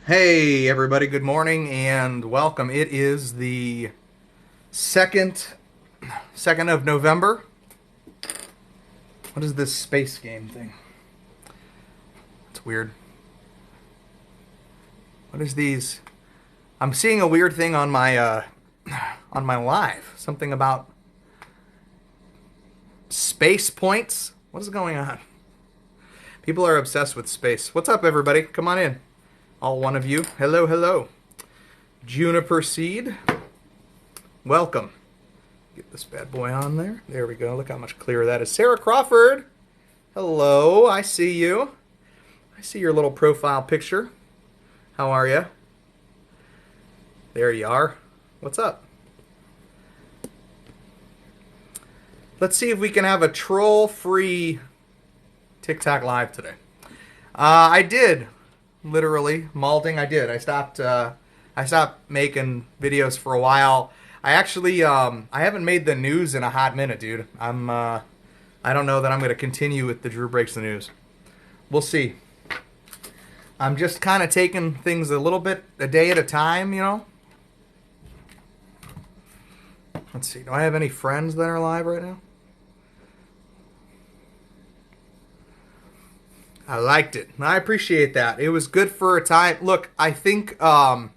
Hey everybody, good morning and welcome. It is the second of November. What is this space game thing? It's weird. What is these? I'm seeing a weird thing on my live. Something about space points. What is going on? People are obsessed with space. What's up everybody? Come on in. All one of you. Hello, hello. Juniper Seed. Welcome. Get this bad boy on there. There we go. Look how much clearer that is. Sarah Crawford. Hello. I see you. I see your little profile picture. How are you? There you are. What's up? Let's see if we can have a troll-free TikTok live today. I did. Literally. Malding. I did. I stopped making videos for a while. I actually, I haven't made the news in a hot minute, dude. I don't know that I'm going to continue with the Drew Breaks the News. We'll see. I'm just kind of taking things a little bit a day at a time, you know? Let's see. Do I have any friends that are live right now? I liked it. I appreciate that. It was good for a time. Look, I think the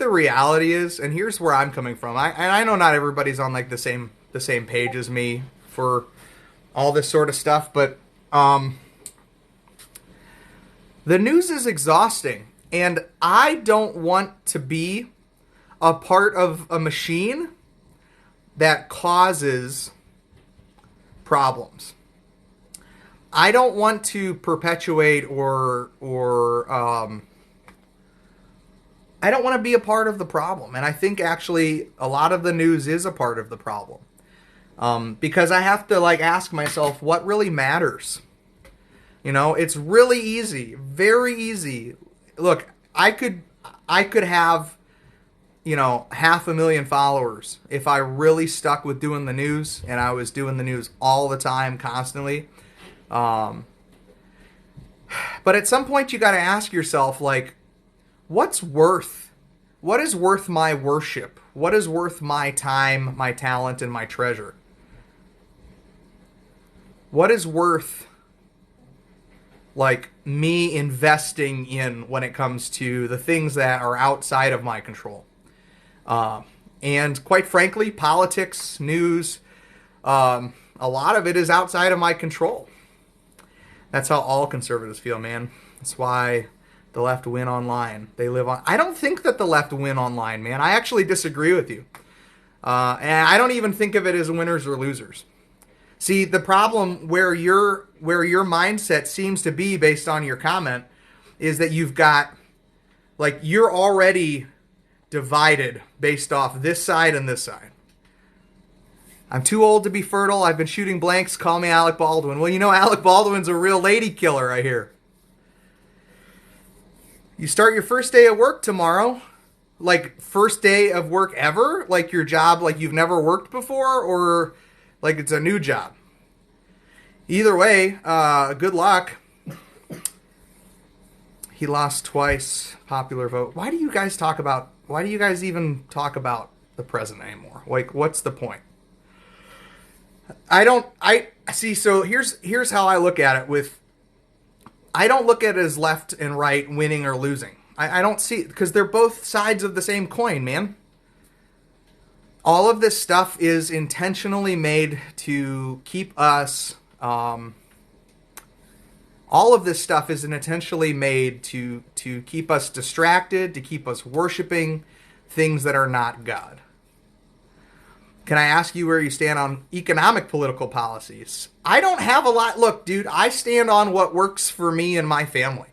reality is, and here's where I'm coming from. I know not everybody's on like the same page as me for all this sort of stuff, but the news is exhausting, and I don't want to be a part of a machine that causes problems. I don't want to perpetuate or I don't want to be a part of the problem. And I think actually a lot of the news is a part of the problem. Because I have to like ask myself what really matters. You know, it's really easy, very easy. Look, I could have, you know, 500,000 followers if I really stuck with doing the news and I was doing the news all the time, constantly. But at some point you got to ask yourself, like, what is worth my worship? What is worth my time, my talent, and my treasure? What is worth, like, me investing in when it comes to the things that are outside of my control? And quite frankly, politics, news, a lot of it is outside of my control. That's how all conservatives feel, man. That's why the left win online. They live on. I don't think that the left win online, man. I actually disagree with you. And I don't even think of it as winners or losers. See, the problem where your mindset seems to be based on your comment is that you've got, like, you're already divided based off this side and this side. I'm too old to be fertile. I've been shooting blanks. Call me Alec Baldwin. Well, you know, Alec Baldwin's a real lady killer, I hear. You start your first day of work tomorrow. Like, first day of work ever? Like, your job, like you've never worked before? Or, like, it's a new job? Either way, good luck. He lost twice. Popular vote. Why do you guys even talk about the president anymore? Like, what's the point? I see. So here's how I look at it. I don't look at it as left and right, winning or losing. I don't see, because they're both sides of the same coin, man. All of this stuff is intentionally made to keep us. All of this stuff is intentionally made to keep us distracted, to keep us worshiping things that are not God. Can I ask you where you stand on economic political policies? I don't have a lot. Look, dude, I stand on what works for me and my family.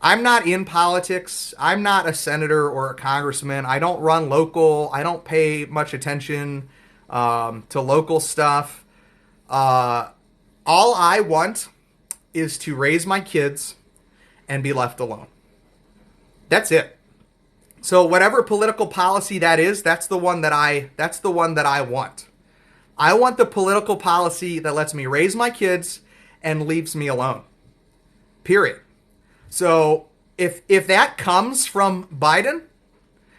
I'm not in politics. I'm not a senator or a congressman. I don't run local. I don't pay much attention to local stuff. All I want is to raise my kids and be left alone. That's it. So whatever political policy that is, that's the one that I want. I want the political policy that lets me raise my kids and leaves me alone. Period. So if that comes from Biden,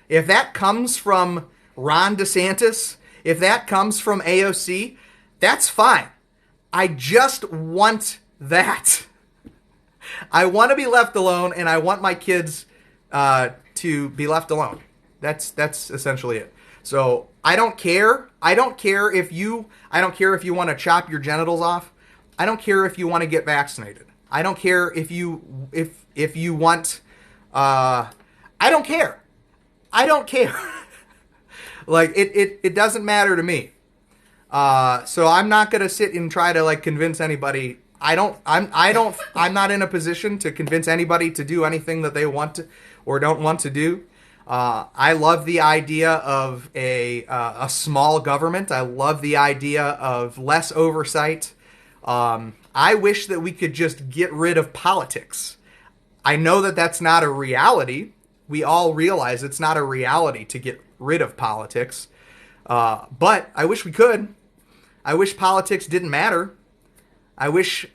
if that comes from Ron DeSantis, if that comes from AOC, that's fine. I just want that. I want to be left alone, and I want my kids to be left alone. That's essentially it. So I don't care. I don't care if you want to chop your genitals off. I don't care if you want to get vaccinated. I don't care if you want. I don't care. I don't care. Like it doesn't matter to me. So I'm not gonna sit and try to like convince anybody. I'm not in a position to convince anybody to do anything that they want to or don't want to do. I love the idea of a small government. I love the idea of less oversight. I wish that we could just get rid of politics. I know that that's not a reality. We all realize it's not a reality to get rid of politics. But I wish we could. I wish politics didn't matter. I wish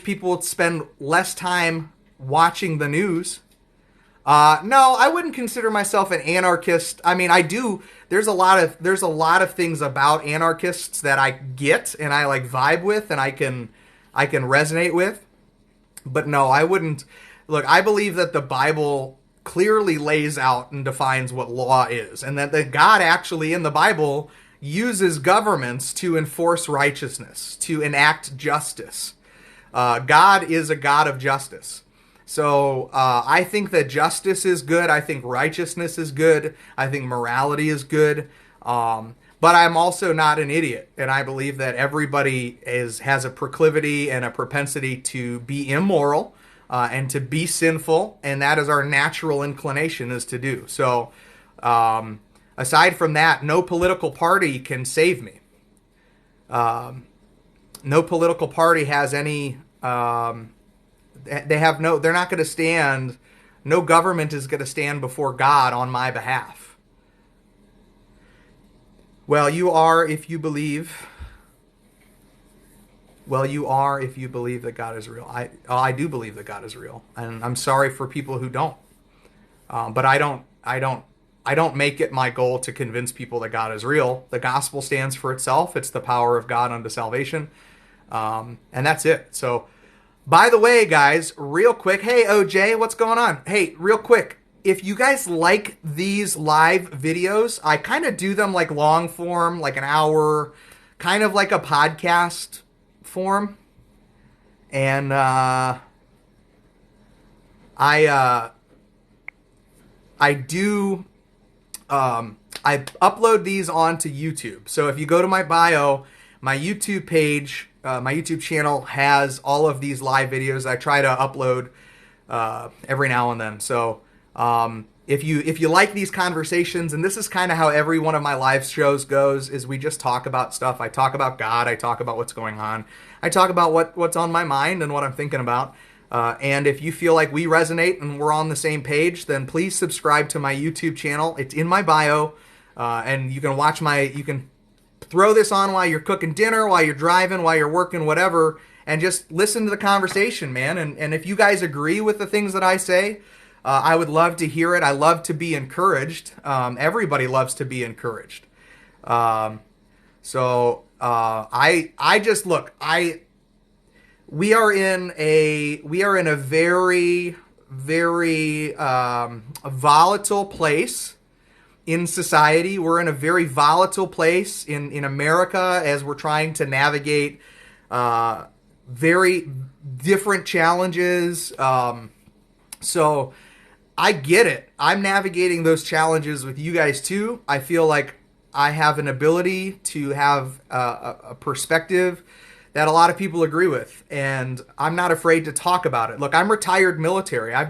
people would spend less time watching the news. No, I wouldn't consider myself an anarchist. I mean, I do. There's a lot of things about anarchists that I get and I like vibe with and I can resonate with. But no, I wouldn't. Look, I believe that the Bible clearly lays out and defines what law is, and that God actually in the Bible uses governments to enforce righteousness, to enact justice. God is a God of justice. So I think that justice is good. I think righteousness is good. I think morality is good. But I'm also not an idiot, and I believe that everybody has a proclivity and a propensity to be immoral and to be sinful, and that is our natural inclination is to do. So aside from that, no political party can save me. No political party has any. They're not going to stand. No government is going to stand before God on my behalf. Well, you are if you believe. Well, you are if you believe that God is real. I do believe that God is real, and I'm sorry for people who don't. But I don't make it my goal to convince people that God is real. The gospel stands for itself. It's the power of God unto salvation, and that's it. So, by the way, guys, real quick, hey OJ, what's going on? Hey, real quick. If you guys like these live videos, I kind of do them like long form, like an hour, kind of like a podcast form. And I upload these onto YouTube. So if you go to my bio, my YouTube page, my YouTube channel has all of these live videos. I try to upload every now and then. So if you like these conversations, and this is kind of how every one of my live shows goes, is we just talk about stuff. I talk about God. I talk about what's going on. I talk about what's on my mind and what I'm thinking about. And if you feel like we resonate and we're on the same page, then please subscribe to my YouTube channel. It's in my bio, and you can watch you can throw this on while you're cooking dinner, while you're driving, while you're working, whatever, and just listen to the conversation, man. And if you guys agree with the things that I say, I would love to hear it. I love to be encouraged. Everybody loves to be encouraged. So I just look. We are in a very, very volatile place in society. We're in a very volatile place in America as we're trying to navigate very different challenges. So I get it. I'm navigating those challenges with you guys too. I feel like I have an ability to have a perspective that a lot of people agree with, and I'm not afraid to talk about it. Look, I'm retired military. I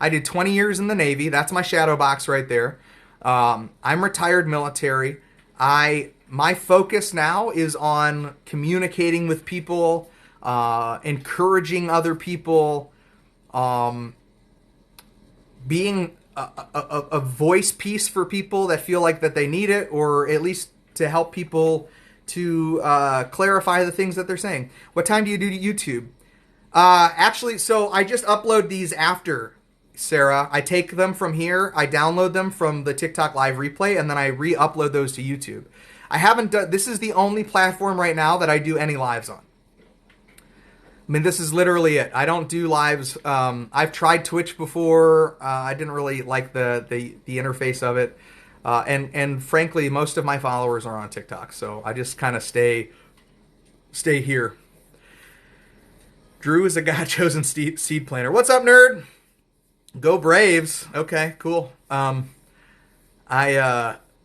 did 20 years in the Navy. That's my shadow box right there. I'm retired military. My focus now is on communicating with people, encouraging other people, being a voice piece for people that feel like that they need it, or at least to help people to clarify the things that they're saying. What time do you do YouTube? Actually, so I just upload these after, Sarah. I take them from here, I download them from the TikTok live replay, and then I re-upload those to YouTube. I haven't done. This is the only platform right now that I do any lives on. I mean, this is literally it. I don't do lives. I've tried Twitch before. I didn't really like the interface of it, and frankly, most of my followers are on TikTok, so I just kind of stay here. Drew is a God-chosen seed planter. What's up, nerd? Go Braves. Okay, cool. I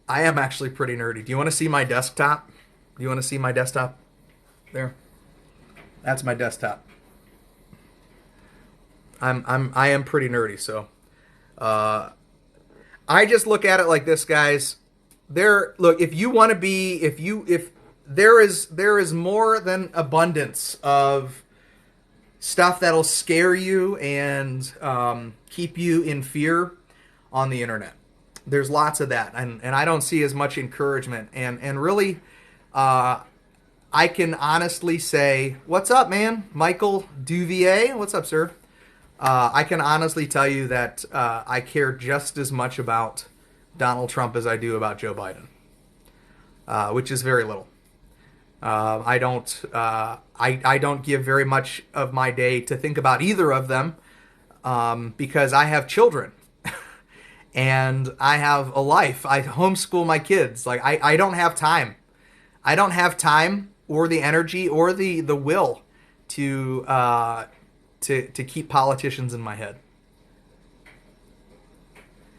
am actually pretty nerdy. Do you want to see my desktop? Do you want to see my desktop? There. That's my desktop. I am pretty nerdy, so I just look at it like this, guys. Look, if you want to be, if there is more than abundance of stuff that'll scare you and keep you in fear on the internet. There's lots of that, and I don't see as much encouragement. And really, I can honestly say, what's up, man? Michael Duvier, what's up, sir? I can honestly tell you that I care just as much about Donald Trump as I do about Joe Biden, which is very little. I don't give very much of my day to think about either of them because I have children and I have a life. I homeschool my kids. Like I don't have time. I don't have time or the energy or the will to keep politicians in my head.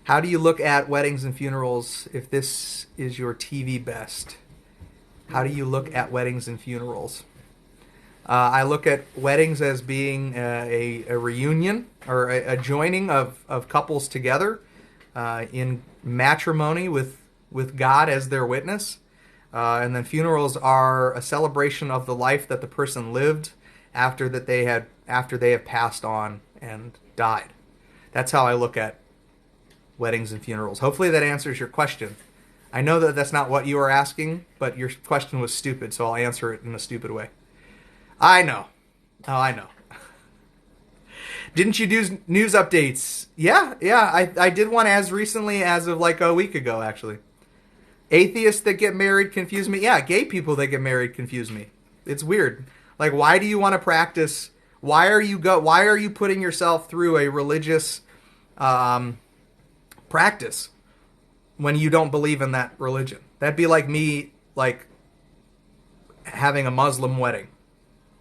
How do you look at weddings and funerals if this is your TV best? How do you look at weddings and funerals? I look at weddings as being a reunion or a joining of couples together in matrimony with God as their witness. And then funerals are a celebration of the life that the person lived after they have passed on and died. That's how I look at weddings and funerals. Hopefully that answers your question. I know that that's not what you were asking, but your question was stupid, so I'll answer it in a stupid way. I know. Oh, I know. Didn't you do news updates? Yeah, I did one as recently as of like a week ago, actually. Atheists that get married confuse me. Yeah, gay people that get married confuse me. It's weird. Like, why do you want to practice? Why are you putting yourself through a religious practice when you don't believe in that religion? That'd be like me, like, having a Muslim wedding.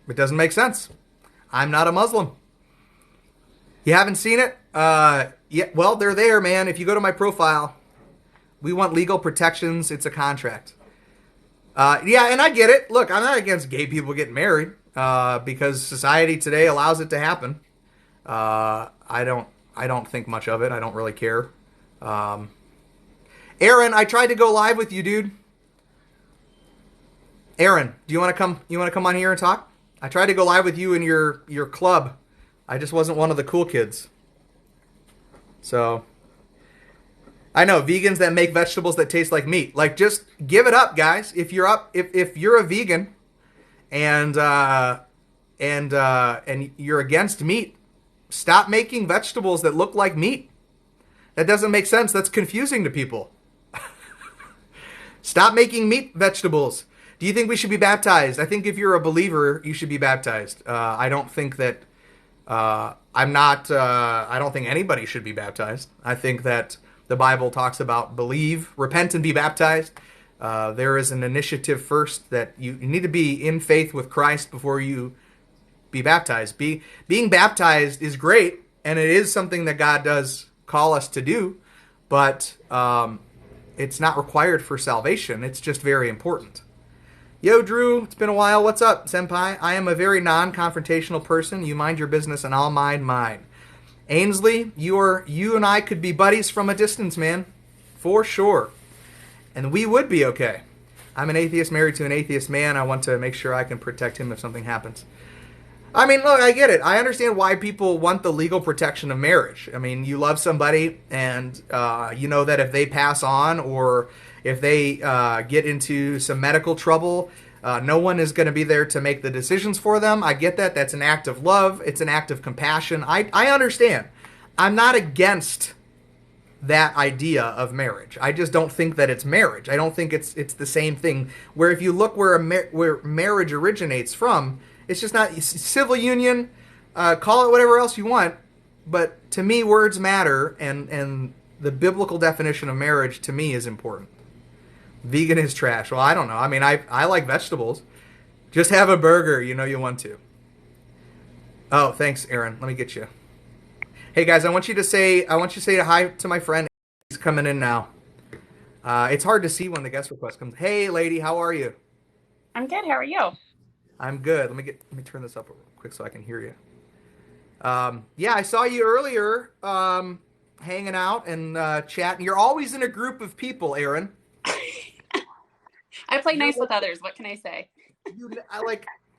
It doesn't make sense. I'm not a Muslim. You haven't seen it? Yeah, well, they're there, man. If you go to my profile, we want legal protections. It's a contract. Yeah, and I get it. Look, I'm not against gay people getting married because society today allows it to happen. I don't think much of it. I don't really care. Aaron, I tried to go live with you, dude. Aaron, do you want to come? You want to come on here and talk? I tried to go live with you in your club. I just wasn't one of the cool kids. So I know vegans that make vegetables that taste like meat. Like, just give it up, guys. If you're a vegan and you're against meat, stop making vegetables that look like meat. That doesn't make sense. That's confusing to people. Stop making meat vegetables. Do you think we should be baptized? I think if you're a believer, you should be baptized. I don't think that I don't think anybody should be baptized. I think that the Bible talks about believe, repent, and be baptized. There is an initiative first that you need to be in faith with Christ before you be baptized. Being baptized is great, and it is something that God does call us to do, but it's not required for salvation. It's just very important. Yo, Drew, it's been a while. What's up, senpai? I am a very non-confrontational person. You mind your business, and I'll mind mine. Ainsley, you and I could be buddies from a distance, man. For sure. And we would be okay. I'm an atheist married to an atheist man. I want to make sure I can protect him if something happens. I mean, look, I get it. I understand why people want the legal protection of marriage. I mean, you love somebody, and you know that if they pass on or if they get into some medical trouble, No one is going to be there to make the decisions for them. I get that. That's an act of love. It's an act of compassion. I understand. I'm not against that idea of marriage. I just don't think that it's marriage. I don't think it's the same thing. Where if you look where marriage originates from, it's just not civil union. Call it whatever else you want, but to me, words matter, and the biblical definition of marriage to me is important. Vegan is trash. Well, I don't know. I mean, I like vegetables. Just have a burger. You know you want to. Oh, thanks, Aaron. Let me get you. Hey guys, I want you to say hi to my friend. He's coming in now. It's hard to see when the guest request comes. Hey, lady, how are you? I'm good. How are you? I'm good. Let me turn this up real quick so I can hear you. Yeah, I saw you earlier, hanging out and chatting. You're always in a group of people, Aaron. I play You're nice with others. What can I say?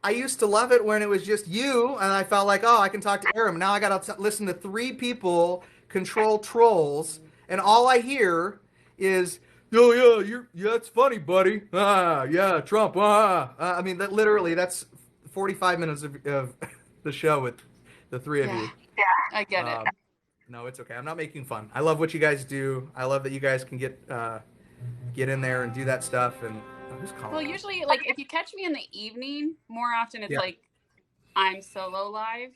I used to love it when it was just you, and I felt like, oh, I can talk to Aaron. Now I got to listen to three people control trolls, and all I hear is, oh yeah, it's funny, buddy. Ah, yeah, Trump. I mean, that's 45 minutes of the show with the three of Yeah, you. I get it. Um, no, it's okay. I'm not making fun. I love what you guys do. I love that you guys can get in there and do that stuff. And who's Well, calling me? usually, like, if you catch me in the evening, more often it's Yeah. like I'm solo live.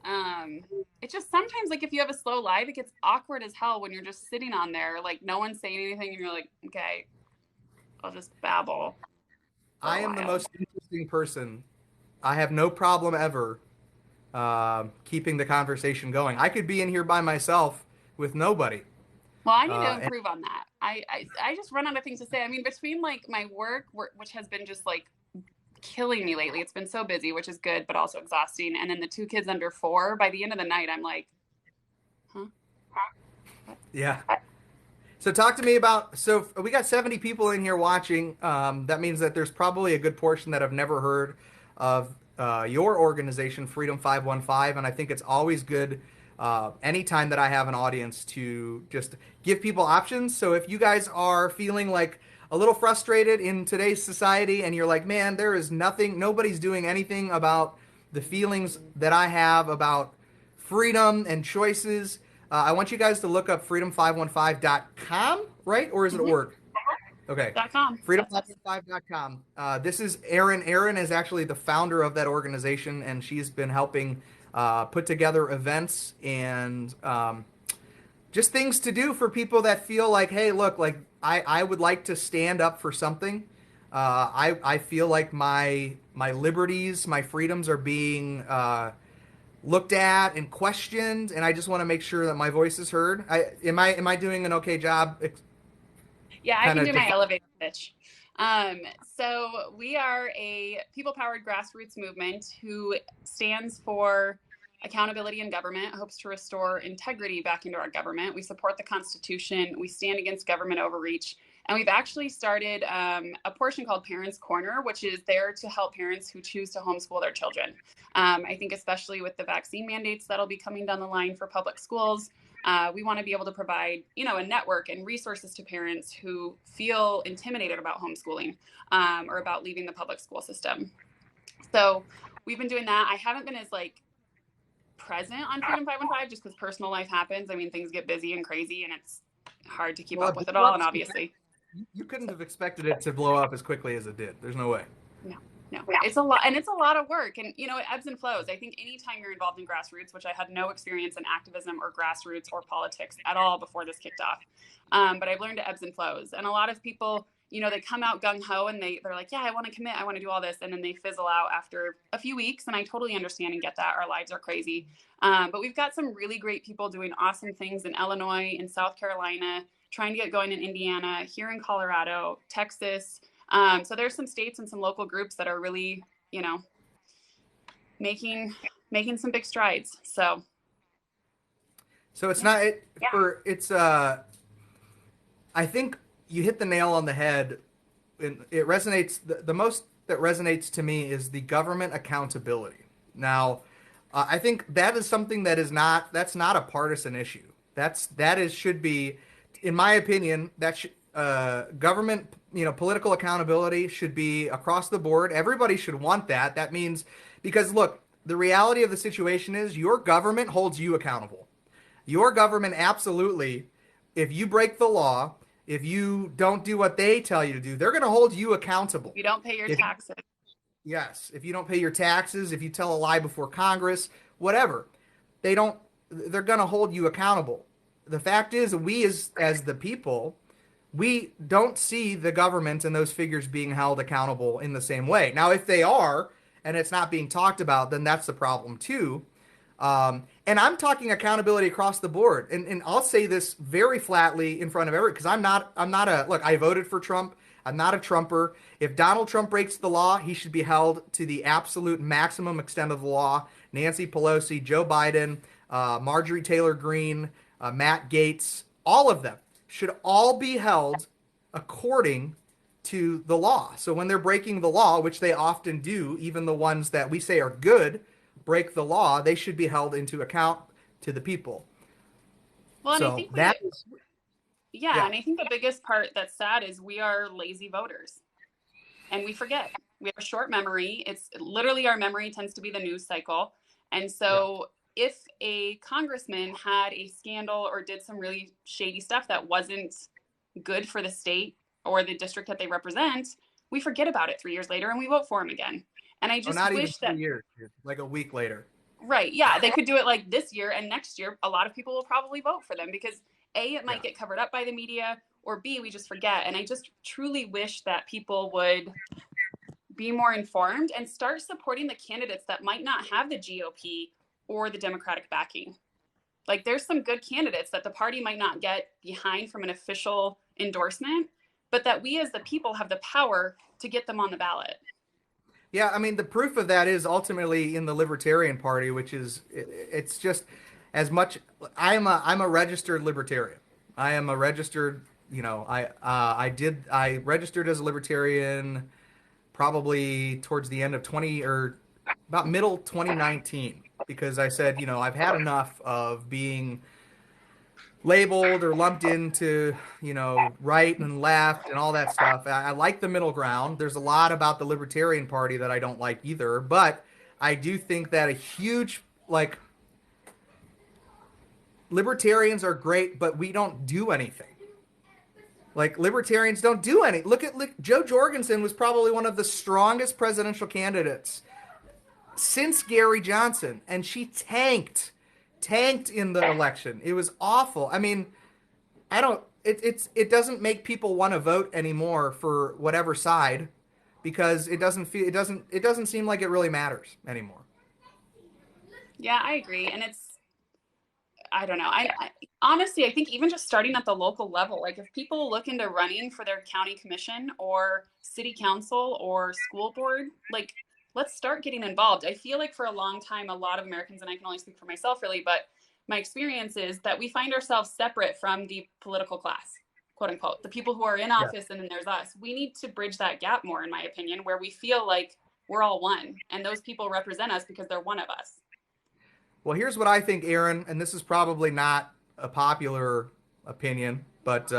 Um, it's just sometimes, like, if you have a slow live, it gets awkward as hell when you're just sitting on there, like, no one's saying anything, and you're like, okay, I'll just babble for I a am the while. most interesting person. I have no problem ever keeping the conversation going. I could be in here by myself with nobody. Well, I need to And improve on that. I just run out of things to say. I mean, between like my work, which has been just like killing me lately. It's been so busy, which is good, but also exhausting. And then the two kids under 4, by the end of the night, I'm like, huh? What? yeah. So talk to me about. So we got 70 people in here watching. That means that there's probably a good portion that have never heard of your organization, Freedom 515, and I think it's always good anytime that I have an audience to just give people options. So if you guys are feeling like a little frustrated in today's society and you're like, man, there is nothing, nobody's doing anything about the feelings that I have about freedom and choices. I want you guys to look up freedom515.com, right? Or is it at Mm-hmm. work? Okay. .com. That's us. Freedom515.com. This is Erin. Erin is actually the founder of that organization, and she's been helping put together events and just things to do for people that feel like, hey, look, like I would like to stand up for something. I feel like my liberties, my freedoms are being looked at and questioned, and I just want to make sure that my voice is heard. Am I doing an okay job? Yeah, I Kind can of do my elevator pitch. Um, so we are a people-powered grassroots movement who stands for accountability in government, hopes to restore integrity back into our government. We support the Constitution. We stand against government overreach. And we've actually started a portion called Parents Corner, which is there to help parents who choose to homeschool their children. I think especially with the vaccine mandates that'll be coming down the line for public schools, we want to be able to provide, a network and resources to parents who feel intimidated about homeschooling or about leaving the public school system. So we've been doing that. I haven't been as like present on Freedom 515 just because personal life happens. I mean, things get busy and crazy, and it's hard to keep Well, up it with it blew all. up And so obviously, you couldn't have expected it to blow up as quickly as it did. There's no way. no, no, it's a lot, and it's a lot of work, and it ebbs and flows. I think anytime you're involved in grassroots, which I had no experience in activism or grassroots or politics at all before this kicked off, but I've learned to ebbs and flows. And a lot of people, they come out gung ho and they're like, yeah, I want to commit, I want to do all this, and then they fizzle out after a few weeks. And I totally understand and get that. Our lives are crazy, but we've got some really great people doing awesome things in Illinois, in South Carolina, trying to get going in Indiana, here in Colorado, Texas. So there's some states and some local groups that are really, making some big strides. So it's yeah, not it for it's I think you hit the nail on the head. And it resonates. The most that resonates to me is the government accountability. Now, I think that is something that's not a partisan issue. That is should be, in my opinion, government political accountability should be across the board. Everybody should want that. That means, because look, the reality of the situation is your government holds you accountable. Your government absolutely, if you break the law, if you don't do what they tell you to do, they're going to hold you accountable. You don't pay your If taxes. Yes, if you don't pay your taxes, if you tell a lie before Congress, whatever, they don't they're going to hold you accountable. The fact is, we as the people, we don't see the government and those figures being held accountable in the same way. Now, if they are and it's not being talked about, then that's the problem too. And I'm talking accountability across the board. And I'll say this very flatly in front of everyone, because I'm not a, look, I voted for Trump. I'm not a Trumper. If Donald Trump breaks the law, he should be held to the absolute maximum extent of the law. Nancy Pelosi, Joe Biden, Marjorie Taylor Greene, Matt Gaetz, all of them should all be held according to the law. So when they're breaking the law, which they often do, even the ones that we say are good, break the law, they should be held into account to the people. Well, and I So think that is, yeah, yeah. and I think the biggest part that's sad is we are lazy voters and we forget. We have a short memory. It's literally our memory tends to be the news cycle. And so if a congressman had a scandal or did some really shady stuff that wasn't good for the state or the district that they represent, we forget about it 3 years later and we vote for him again. And I Or just not even wish that 2 years, like a week later. right. Yeah. They could do it like this year and next year. A lot of people will probably vote for them because A, it might Yeah. get covered up by the media, or B, we just forget. And I just truly wish that people would be more informed and start supporting the candidates that might not have the GOP or the Democratic backing. Like there's some good candidates that the party might not get behind from an official endorsement, but that we as the people have the power to get them on the ballot. Yeah, I mean, the proof of that is ultimately in the Libertarian Party, which is it's just as much. I'm a registered Libertarian. I am a registered. I registered as a Libertarian probably towards the end of 20 or about middle 2019 because I said, I've had enough of being labeled or lumped into, right and left and all that stuff. I like the middle ground. There's a lot about the Libertarian Party that I don't like either, but I do think that a huge, like, libertarians are great, but we don't do anything. Like, libertarians don't do any. Look, Joe Jorgensen was probably one of the strongest presidential candidates since Gary Johnson, and she tanked in the election. It was awful. I mean, I don't. It doesn't make people want to vote anymore for whatever side because it doesn't seem like it really matters anymore. Yeah, I agree. And I don't know. I honestly, I think even just starting at the local level, like if people look into running for their county commission or city council or school board, like let's start getting involved. I feel like for a long time, a lot of Americans, and I can only speak for myself really, but my experience is that we find ourselves separate from the political class, quote unquote, the people who are in Yeah. office and then there's us. We need to bridge that gap more, in my opinion, where we feel like we're all one and those people represent us because they're one of us. Well, here's what I think, Aaron, and this is probably not a popular opinion, but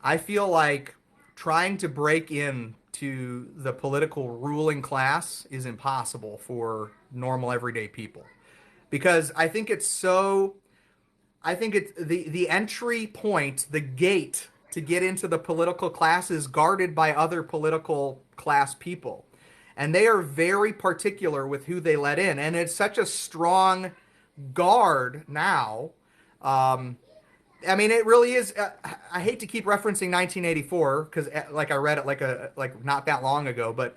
I feel like trying to break in to the political ruling class is impossible for normal everyday people because I think it's the entry point, the gate to get into the political class is guarded by other political class people. And they are very particular with who they let in. And it's such a strong guard now. I mean, it really is. I hate to keep referencing 1984 because, like, I read it like not that long ago. But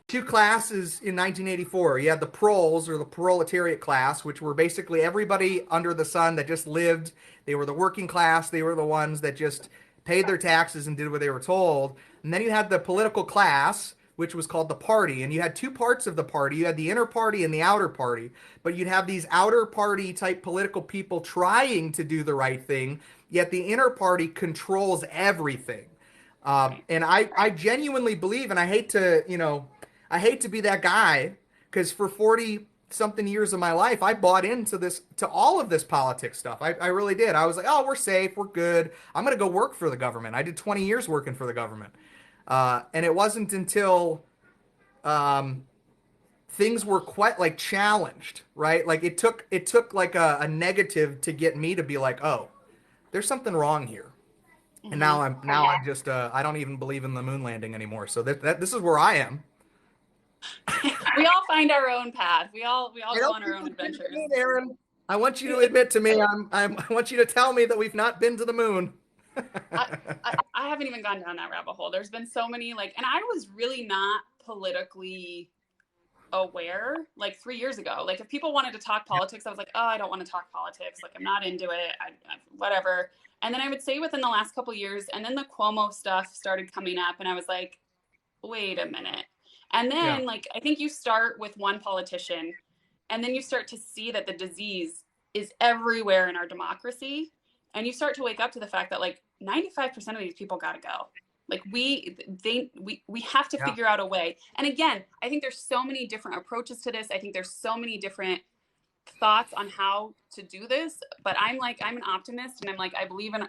two classes in 1984. You had the proles or the proletariat class, which were basically everybody under the sun that just lived. They were the working class. They were the ones that just paid their taxes and did what they were told. And then you had the political class, which was called the party. And you had two parts of the party. You had the inner party and the outer party. But you'd have these outer party type political people trying to do the right thing, yet the inner party controls everything. And I genuinely believe, and I hate to be that guy, because for something years of my life, I bought into this, to all of this politics stuff. I really did. I was like, oh, we're safe, we're good. I'm going to go work for the government. I did 20 years working for the government. And it wasn't until um, things were quite like challenged, right? Like it took like a negative to get me to be like, oh, there's something wrong here. And Hmm. now I'm just I don't even believe in the moon landing anymore. So this is where I am. We all find our own path. We all I go don't on our think own we've been to the adventures. moon, Aaron. I want you to admit to me. I want you to tell me that we've not been to the moon. I, I haven't even gone down that rabbit hole. There's been so many like, and I was really not politically aware like 3 years ago. Like if people wanted to talk politics, I was like, oh, I don't want to talk politics. Like I'm not into it. Whatever. And then I would say within the last couple of years, and then the Cuomo stuff started coming up, and I was like, wait a minute. And Yeah. then like I think you start with one politician, and then you start to see that the disease is everywhere in our democracy, and you start to wake up to the fact that like 95% of these people got to go. Like we have to Yeah. figure out a way. And again, I think there's so many different approaches to this. I think there's so many different thoughts on how to do this, but I'm an optimist, and I'm like I believe in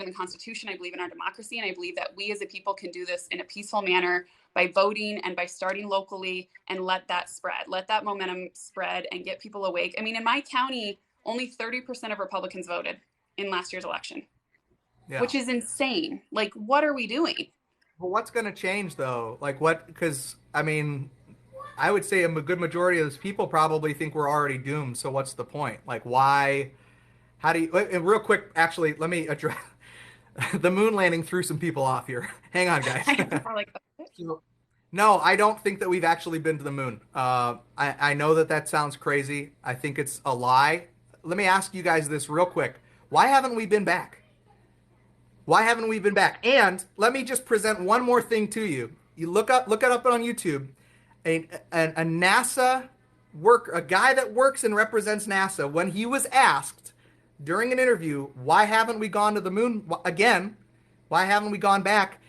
the Constitution, I believe in our democracy, and I believe that we as a people can do this in a peaceful manner by voting and by starting locally, and let that spread, let that momentum spread and get people awake. I mean, in my county, only 30% of Republicans voted in last year's election, Yeah. which is insane. Like, what are we doing? Well, what's going to change though? Like what? Because I mean, I would say a good majority of those people probably think we're already doomed. So what's the point? Like why? How do you? And real quick, actually, let me address the moon landing threw some people off here. Hang on, guys. Like, So, no, I don't think that we've actually been to the moon. I know that that sounds crazy. I think it's a lie. Let me ask you guys this real quick. Why haven't we been back? Why haven't we been back? And let me just present one more thing to you. You look it up on YouTube. A NASA a guy that works and represents NASA, when he was asked during an interview, why haven't we gone to the moon again? Why haven't we gone back?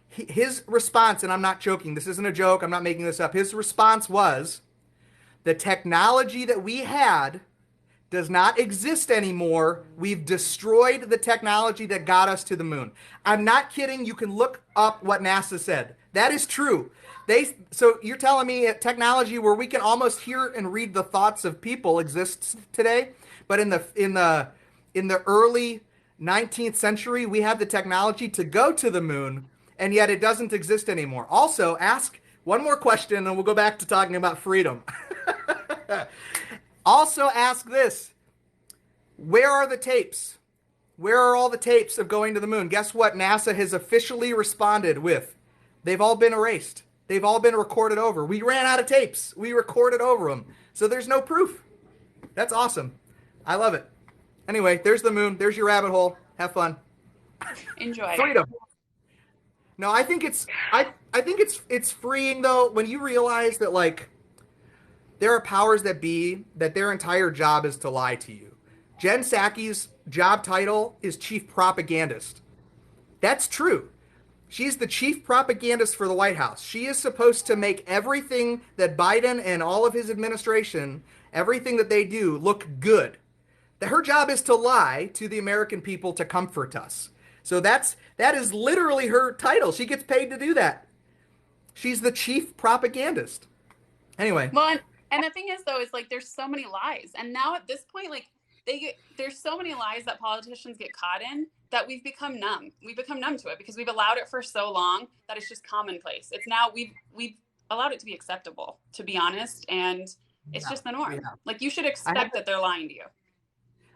His response, and I'm not joking, this isn't a joke, I'm not making this up. His response was, the technology that we had does not exist anymore. We've destroyed the technology that got us to the moon. I'm not kidding. You can look up what NASA said. That is true. So you're telling me technology where we can almost hear and read the thoughts of people exists today, but in the early 19th century, we had the technology to go to the moon, and yet it doesn't exist anymore. Also, ask one more question, and we'll go back to talking about freedom. Also, ask this: where are the tapes? Where are all the tapes of going to the moon? Guess what? NASA has officially responded with, they've all been erased. They've all been recorded over. We ran out of tapes. We recorded over them. So there's no proof. That's awesome. I love it. Anyway, there's the moon. There's your rabbit hole. Have fun. enjoy. Freedom. No, I think it's freeing though when you realize that like there are powers that be that their entire job is to lie to you. Jen Psaki's job title is chief propagandist. That's true. She's the chief propagandist for the White House. She is supposed to make everything that Biden and all of his administration, everything that they do, look good. Her job is to lie to the American people to comfort us. So that is literally her title. She gets paid to do that. She's the chief propagandist. Anyway, Well, and the thing is, though, is like there's so many lies, and now at this point, like there's so many lies that politicians get caught in that we've become numb. We've become numb to it because we've allowed it for so long that it's just commonplace. It's now we've allowed it to be acceptable, to be honest, and it's yeah, just the norm. yeah. Like you should I had expect that they're lying to you.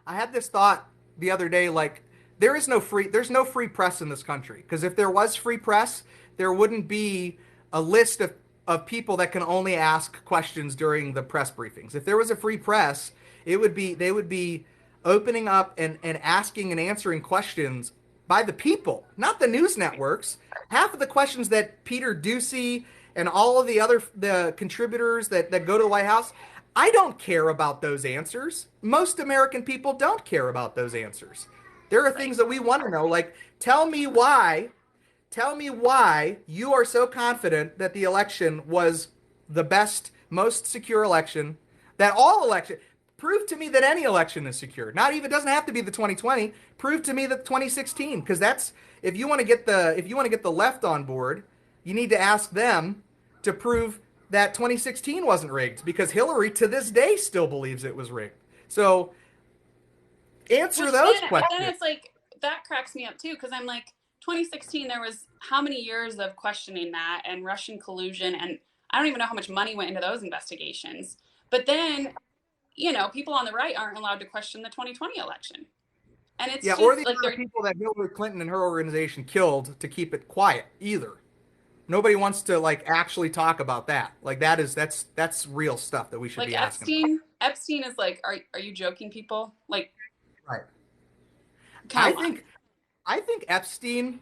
I had this thought the other day, like there's no free press in this country. Because if there was free press, there wouldn't be a list of people that can only ask questions during the press briefings. If there was a free press, they would be opening up and asking and answering questions by the people, not the news networks. Half of the questions that Peter Ducey and all of the contributors that go to the White House, I don't care about those answers. Most American people don't care about those answers. There are things that we want to know, like tell me why you are so confident that the election was the best, most secure election, that all election prove to me that any election is secure. Not even doesn't have to be the 2020. Prove to me that 2016, because that's if you want to get the left on board, you need to ask them to prove that 2016 wasn't rigged, because Hillary to this day still believes it was rigged. So answer those questions. But then it's like that cracks me up too, because I'm like 2016 there was how many years of questioning that and Russian collusion, and I don't even know how much money went into those investigations. But then, you know, people on the right aren't allowed to question the 2020 election. And it's or the like people that Hillary Clinton and her organization killed to keep it quiet either. Nobody wants to like actually talk about that. Like that's real stuff that we should like be asking. Epstein is like, are you joking, people? Like, right. I think Epstein,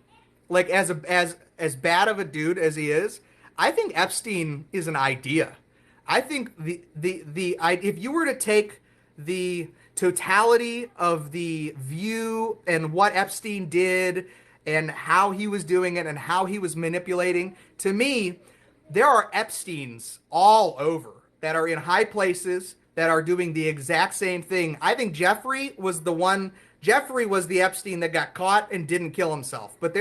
like as bad of a dude as he is, I think Epstein is an idea. I think if you were to take the totality of the view and what Epstein did and how he was doing it and how he was manipulating, to me, there are Epsteins all over that are in high places that are doing the exact same thing. I think Jeffrey was the Epstein that got caught and didn't kill himself. But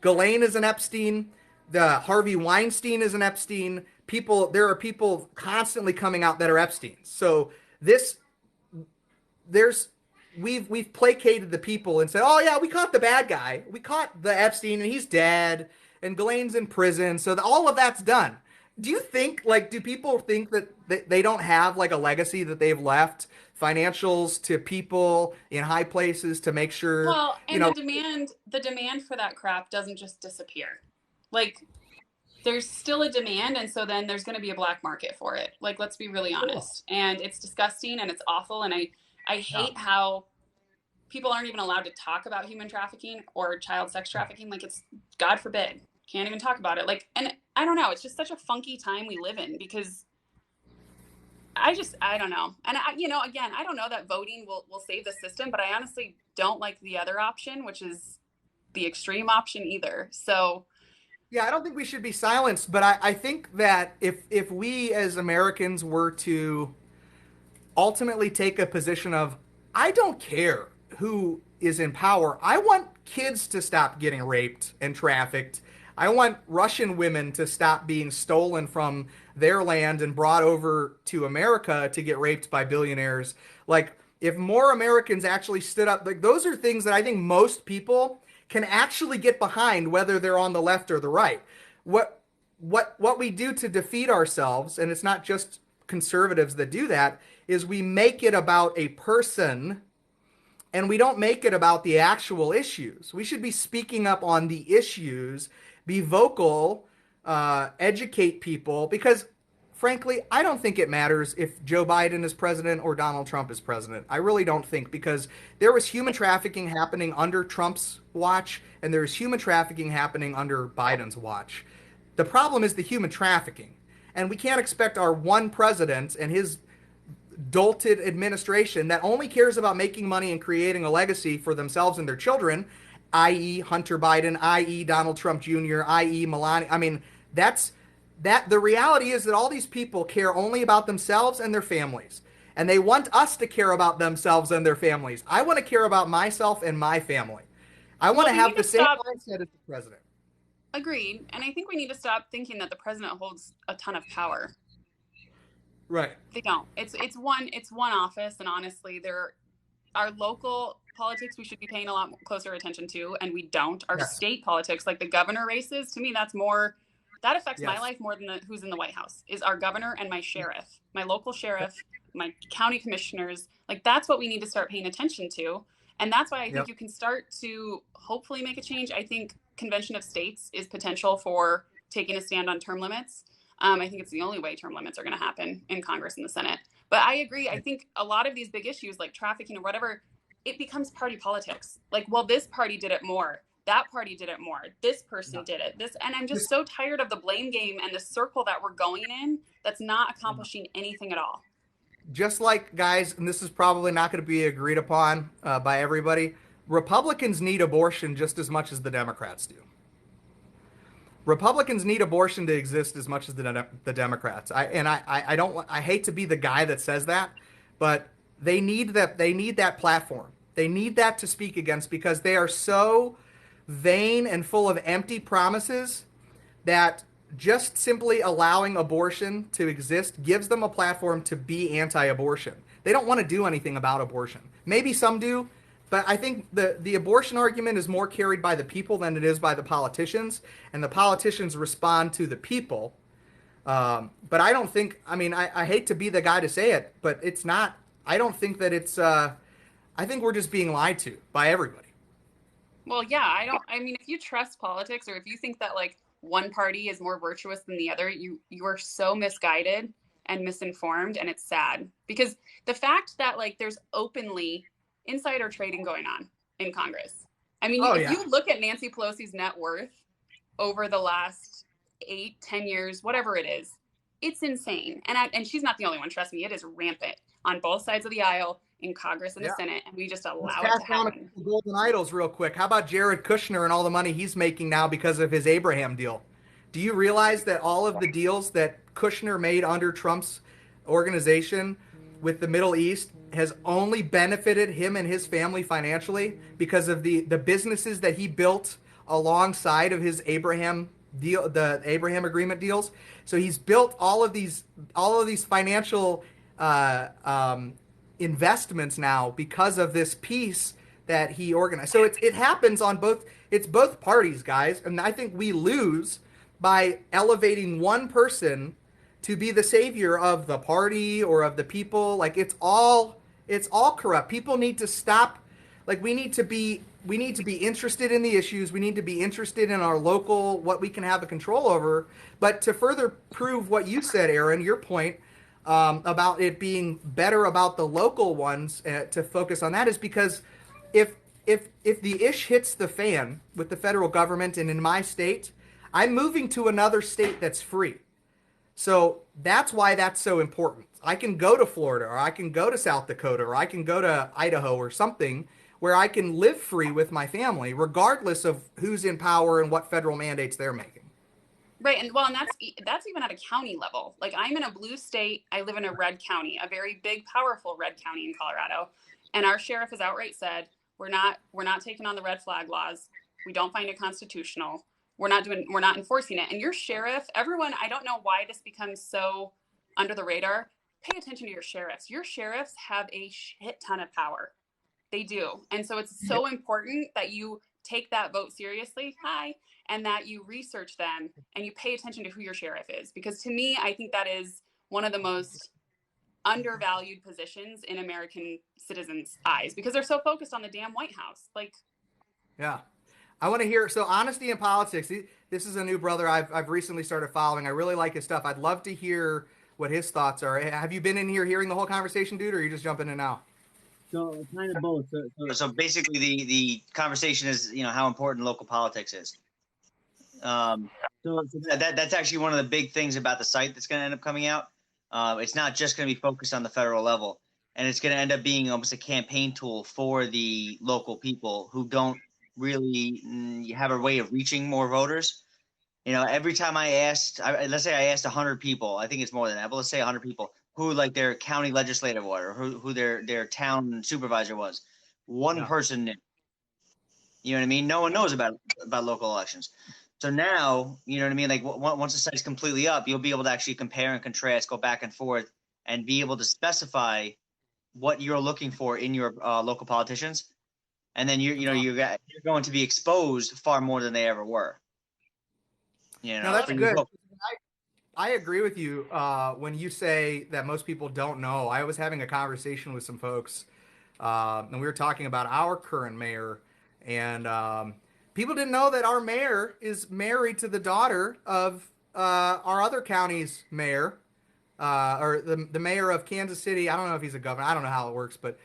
Ghislaine is an Epstein. The Harvey Weinstein is an Epstein. There are people constantly coming out that are Epsteins. So we've placated the people and said, oh yeah, we caught the bad guy. We caught the Epstein and he's dead and Ghislaine's in prison. So all of that's done. Do people think that they don't have like a legacy that they've left, financials to people in high places to make sure? Well, and the demand for that crap doesn't just disappear. Like, there's still a demand, and so then there's going to be a black market for it. Like, let's be really honest. Cool. And it's disgusting and it's awful, and I hate how people aren't even allowed to talk about human trafficking or child sex trafficking. Like, it's, God forbid, can't even talk about it. Like, and I don't know, it's just such a funky time we live in, because I don't know. And again, I don't know that voting will save the system, but I honestly don't like the other option, which is the extreme option either. So yeah, I don't think we should be silenced, but I think that if we as Americans were to ultimately take a position of, I don't care who is in power, I want kids to stop getting raped and trafficked. I want Russian women to stop being stolen from their land and brought over to America to get raped by billionaires. Like, if more Americans actually stood up, like, those are things that I think most people can actually get behind, whether they're on the left or the right. What we do to defeat ourselves, and it's not just conservatives that do that, is we make it about a person and we don't make it about the actual issues. We should be speaking up on the issues, be vocal, educate people, because frankly, I don't think it matters if Joe Biden is president or Donald Trump is president. I really don't think, because there was human trafficking happening under Trump's watch, and there's human trafficking happening under Biden's watch. The problem is the human trafficking. And we can't expect our one president and his dolted administration that only cares about making money and creating a legacy for themselves and their children, i.e. Hunter Biden, i.e. Donald Trump Jr., i.e. Melania. I mean, the reality is that all these people care only about themselves and their families. And they want us to care about themselves and their families. I want to care about myself and my family. I want to have the same mindset as the president. Agreed. And I think we need to stop thinking that the president holds a ton of power. Right. They don't. It's one office, and honestly, our local politics we should be paying a lot closer attention to, and we don't. Our state politics, like the governor races, to me that affects my life more than who's in the White House, is our governor and my sheriff, my local sheriff, my county commissioners. Like, that's what we need to start paying attention to. And that's why I think you can start to hopefully make a change. I think Convention of States is potential for taking a stand on term limits. I think it's the only way term limits are going to happen in Congress and the Senate. But I agree. I think a lot of these big issues like trafficking or whatever, it becomes party politics. Like, well, this party did it more. That party did it more. This person did it. And I'm just so tired of the blame game and the circle that we're going in that's not accomplishing anything at all. Just like, guys, and this is probably not going to be agreed upon by everybody, Republicans need abortion just as much as the Democrats do. Republicans need abortion to exist as much as the Democrats. I don't I hate to be the guy that says that, but they need that platform. They need that to speak against because they are so vain and full of empty promises that just simply allowing abortion to exist gives them a platform to be anti-abortion. They don't want to do anything about abortion. Maybe some do, but I think the abortion argument is more carried by the people than it is by the politicians, and the politicians respond to the people. But I don't think. I mean, I hate to be the guy to say it, but it's not. I don't think that it's. I think we're just being lied to by everybody. Well, yeah, I mean, if you trust politics or if you think that like one party is more virtuous than the other, you are so misguided and misinformed, and it's sad because the fact that like there's openly insider trading going on in Congress. I mean, if you look at Nancy Pelosi's net worth over the last 8-10 years, whatever it is, it's insane. And she's not the only one. Trust me, it is rampant on both sides of the aisle in Congress and the Senate, and we just allow it to happen. Golden idols real quick. How about Jared Kushner and all the money he's making now because of his Abraham deal? Do you realize that all of the deals that Kushner made under Trump's organization with the Middle East has only benefited him and his family financially because of the businesses that he built alongside of his Abraham deal, the Abraham agreement deals? So he's built all of these financial investments now because of this peace that he organized. So it happens on both parties, guys, and I think we lose by elevating one person to be the savior of the party or of the people. Like it's all corrupt. People need to stop. Like we need to be interested in the issues. We need to be interested in our local, what we can have a control over. But to further prove what you said, Aaron, your point about it being better about the local ones to focus on that is because if the ish hits the fan with the federal government and in my state, I'm moving to another state that's free. So that's why that's so important. I can go to Florida or I can go to South Dakota or I can go to Idaho or something where I can live free with my family, regardless of who's in power and what federal mandates they're making. Right. And well, and that's even at a county level. Like I'm in a blue state. I live in a red county, a very big, powerful red county in Colorado. And our sheriff has outright said, we're not taking on the red flag laws. We don't find it constitutional. We're not enforcing it. And your sheriff, everyone, I don't know why this becomes so under the radar. Pay attention to your sheriffs. Your sheriffs have a shit ton of power. They do. And so it's so important that you take that vote seriously, and that you research them and you pay attention to who your sheriff is. Because to me, I think that is one of the most undervalued positions in American citizens' eyes because they're so focused on the damn White House. Like, yeah. I want to hear, so Honesty in Politics, this is a new brother I've recently started following. I really like his stuff. I'd love to hear what his thoughts are. Have you been in here hearing the whole conversation, dude, or are you just jumping in now? So kind of both. So basically the conversation is, how important local politics is. That's actually one of the big things about the site that's going to end up coming out. It's not just going to be focused on the federal level, and it's going to end up being almost a campaign tool for the local people who don't really have a way of reaching more voters. Every time let's say I asked 100 people, I think it's more than that, but let's say 100 people who like their county legislative was or who their town supervisor was. One person knew. You know what I mean? No one knows about local elections. So now, you know what I mean? Like once the site's completely up, you'll be able to actually compare and contrast, go back and forth, and be able to specify what you're looking for in your local politicians. And then you're going to be exposed far more than they ever were. No, that's good. I agree with you when you say that most people don't know. I was having a conversation with some folks, and we were talking about our current mayor, and people didn't know that our mayor is married to the daughter of our other county's mayor, or the mayor of Kansas City. I don't know if he's a governor. I don't know how it works, but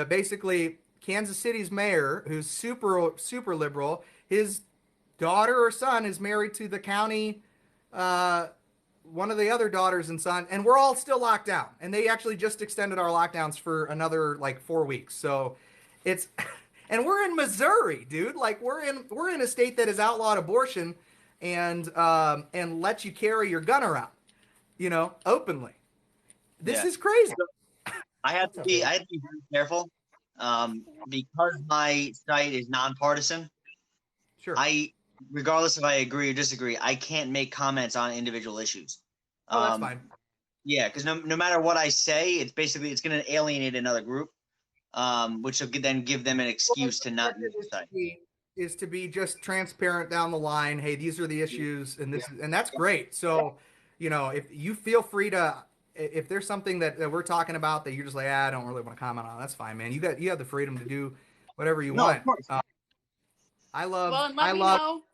basically Kansas City's mayor, who's super liberal, his daughter or son is married to the county, one of the other daughters and son, and we're all still locked down. And they actually just extended our lockdowns for another 4 weeks. So and we're in Missouri, dude. Like we're in a state that has outlawed abortion, and let you carry your gun around, openly. This Yeah. is crazy. I have to be very careful, because my site is nonpartisan. Sure. Regardless if I agree or disagree, I can't make comments on individual issues. Oh, that's fine. Yeah, because no matter what I say, it's going to alienate another group, which will then give them an excuse to not use the site. Is to be just transparent down the line. Hey, these are the issues, and that's great. So, if you feel free to, if there's something that we're talking about that you're just like, I don't really want to comment on, that's fine, man. You have the freedom to do whatever you want. Of course. I love. Well, and let me know.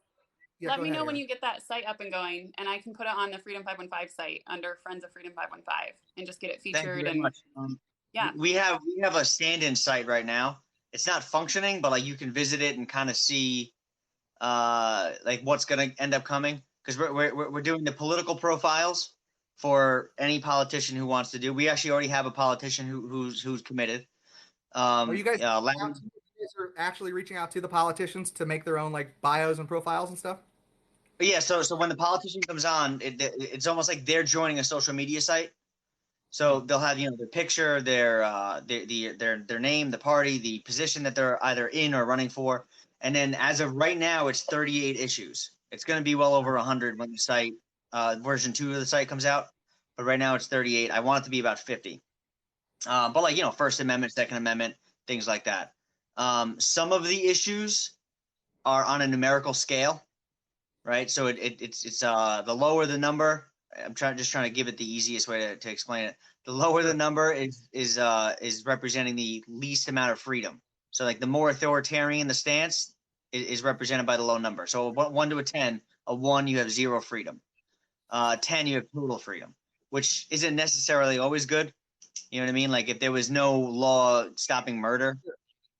Yeah, Let me know ahead, when Aaron. you get that site up and going, and I can put it on the Freedom 515 site under Friends of Freedom 515 and just get it featured. Thank you very much. Yeah, we have a stand-in site right now. It's not functioning, but like you can visit it and kind of see like what's going to end up coming, because we're doing the political profiles for any politician who wants to do. We actually already have a politician who's committed. Are you guys? You guys are actually reaching out to the politicians to make their own like bios and profiles and stuff. Yeah, so when the politician comes on, it's almost like they're joining a social media site. So they'll have their picture, their name, the party, the position that they're either in or running for, and then as of right now, it's 38 issues. It's going to be well over 100 when the site version 2 of the site comes out, but right now it's 38. I want it to be about 50. But like First Amendment, Second Amendment, things like that. Some of the issues are on a numerical scale, right? So it's the lower the number. I'm trying to give it the easiest way to explain it. The lower the number is representing the least amount of freedom. So like the more authoritarian the stance is represented by the low number. So 1 to a 10, a 1 you have 0 freedom. 10 you have total freedom, which isn't necessarily always good. You know what I mean? Like if there was no law stopping murder,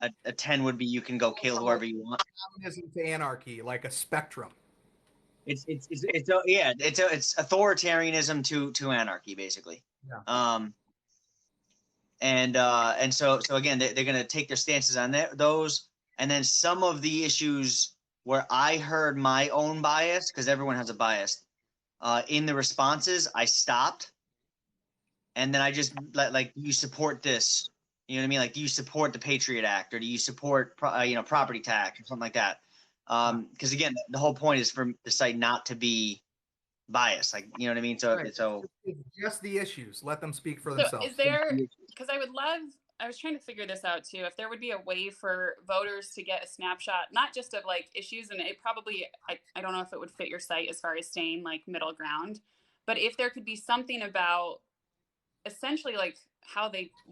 a 10 would be you can go kill whoever you want. Communism to anarchy, like a spectrum. It's authoritarianism to anarchy, basically. Yeah. And so again, they're going to take their stances on those, and then some of the issues where I heard my own bias, because everyone has a bias, in the responses, I stopped, and then I just like, do you support this? You know what I mean? Like, do you support the Patriot Act, or do you support property tax or something like that? Because again, the whole point is for the site not to be biased, like, you know what I mean? So Right. so It's just the issues. Let them speak for themselves. So is there? Because I was trying to figure this out too. If there would be a way for voters to get a snapshot, not just of like issues, and it probably, I don't know if it would fit your site as far as staying like middle ground, but if there could be something about essentially like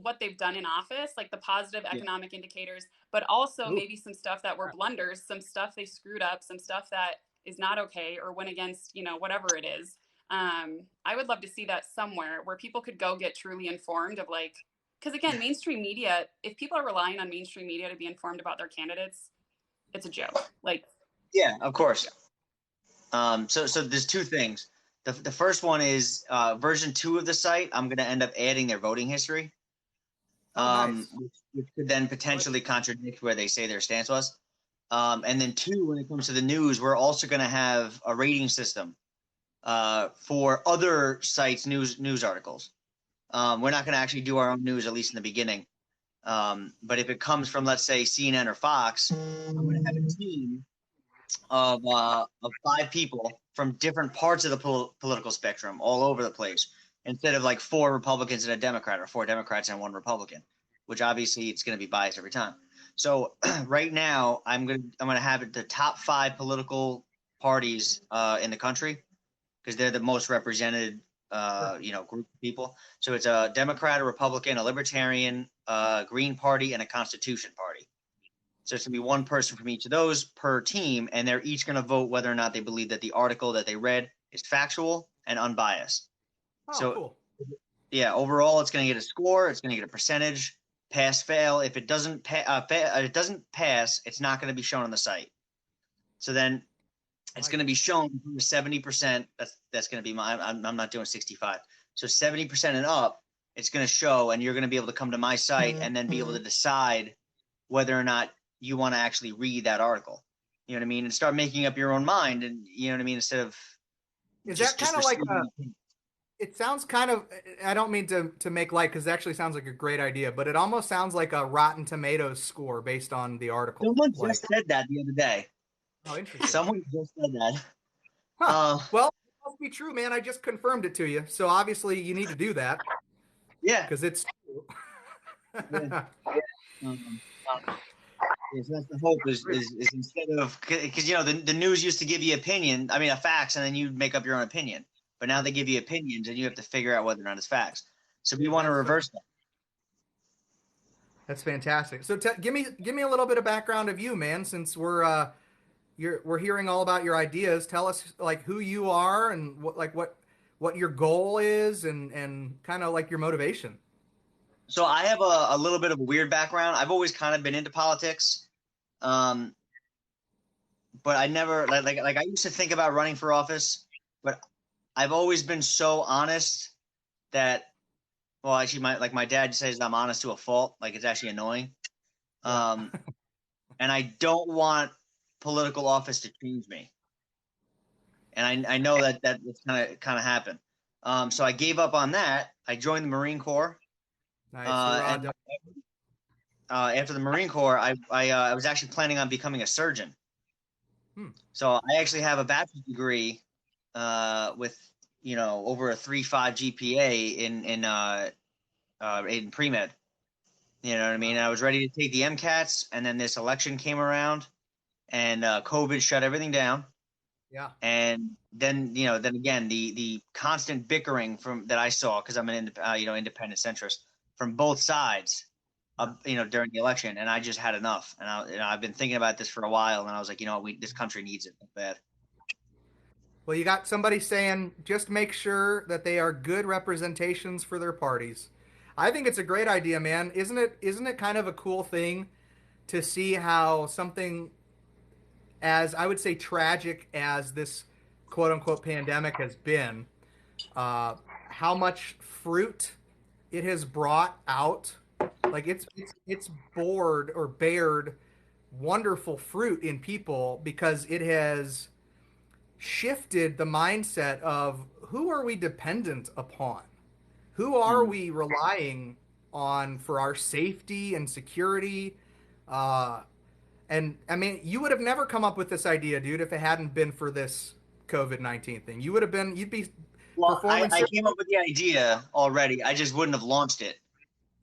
what they've done in office, like the positive economic indicators, but also maybe some stuff that were blunders, some stuff they screwed up, some stuff that is not okay or went against, whatever it is. I would love to see that somewhere where people could go get truly informed of like, because again, mainstream media, if people are relying on mainstream media to be informed about their candidates, it's a joke. Like, yeah, of course. So there's two things. The first one is version 2 of the site. I'm going to end up adding their voting history, Nice. which could then potentially contradict where they say their stance was. And then 2, when it comes to the news, we're also going to have a rating system for other sites' news articles. We're not going to actually do our own news, at least in the beginning. But if it comes from, let's say, CNN or Fox, I'm going to have a team of 5 people from different parts of the political spectrum, all over the place, instead of like 4 Republicans and a Democrat, or 4 Democrats and 1 Republican, which obviously it's going to be biased every time. So right now, I'm gonna have it the top 5 political parties in the country, because they're the most represented group of people. So it's a Democrat, a Republican, a Libertarian, Green Party, and a Constitution Party. So it's going to be one person from each of those per team, and they're each going to vote whether or not they believe that the article that they read is factual and unbiased. Cool. Yeah, overall, it's going to get a score. It's going to get a percentage, pass, fail. If it doesn't pass, it's not going to be shown on the site. So then it's going to be shown from 70%. That's going to be I'm not doing 65. So 70% and up, it's going to show, and you're going to be able to come to my site and then be able to decide whether or not you want to actually read that article. You know what I mean? And start making up your own mind, and you know what I mean, instead of Is just that kind of like receiving. it sounds kind of, I don't mean to make light because it actually sounds like a great idea, but it almost sounds like a Rotten Tomatoes score based on the article. Someone Like, just said that the other day. oh, interesting. Someone just said that. Huh. Well, it must be true, man. I just confirmed it to you. So obviously you need to do that Yeah. because it's true. Yeah. Yes, that's the hope is instead of, because you know the news used to give you a facts, and then you make up your own opinion. But now they give you opinions, and you have to figure out whether or not it's facts. So we want to reverse that. That's fantastic. So give me a little bit of background of you, man. Since we're hearing all about your ideas, tell us like who you are and what your goal is and kind of like your motivation. So I have a little bit of a weird background. I've always kind of been into politics, but I never like I used to think about running for office, but I've always been so honest that, well, actually, my dad says I'm honest to a fault. Like it's actually annoying, and I don't want political office to change me, and I know that that's kind of happened. So I gave up on that. I joined the Marine Corps. Nice. And after the Marine Corps, I was actually planning on becoming a surgeon. So I actually have a bachelor's degree with over a 3.5 GPA in pre-med. You know what I mean? I was ready to take the MCATs, and then this election came around, and COVID shut everything down. Yeah. And then again the constant bickering that I saw, because I'm an independent centrist, from both sides, during the election, and I just had enough. And I've been thinking about this for a while, and I was like, this country needs it bad. Well, you got somebody saying just make sure that they are good representations for their parties. I think it's a great idea, man. Isn't it kind of a cool thing to see how something as, I would say, tragic as this quote unquote pandemic has been, how much fruit it has brought out. Like it's bared wonderful fruit in people because it has shifted the mindset of who are we dependent upon? Who are we relying on for our safety and security? And I mean, you would have never come up with this idea, dude, if it hadn't been for this COVID-19 thing. You'd be performing. I came up with the idea already. I just wouldn't have launched it.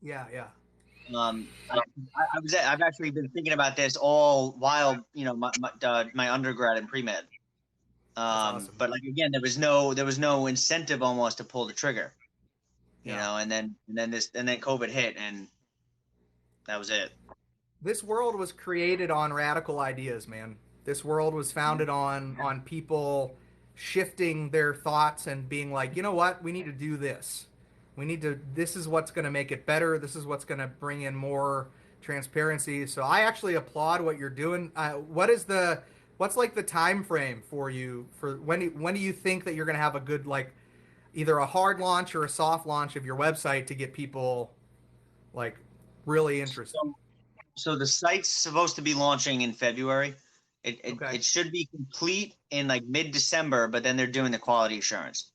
Yeah. I've actually been thinking about this all while, my undergrad in pre-med. Awesome. But like, again, there was no incentive almost to pull the trigger, and then COVID hit, and that was it. This world was created on radical ideas, man. This world was founded on people shifting their thoughts and being like, you know what, we need to do this. This is what's going to make it better. This is what's going to bring in more transparency. So I actually applaud what you're doing. What's like the time frame for you for when do you think that you're going to have a good, like, either a hard launch or a soft launch of your website to get people like really interested? So the site's supposed to be launching in February. Okay. It should be complete in like mid-December, but then they're doing the quality assurance.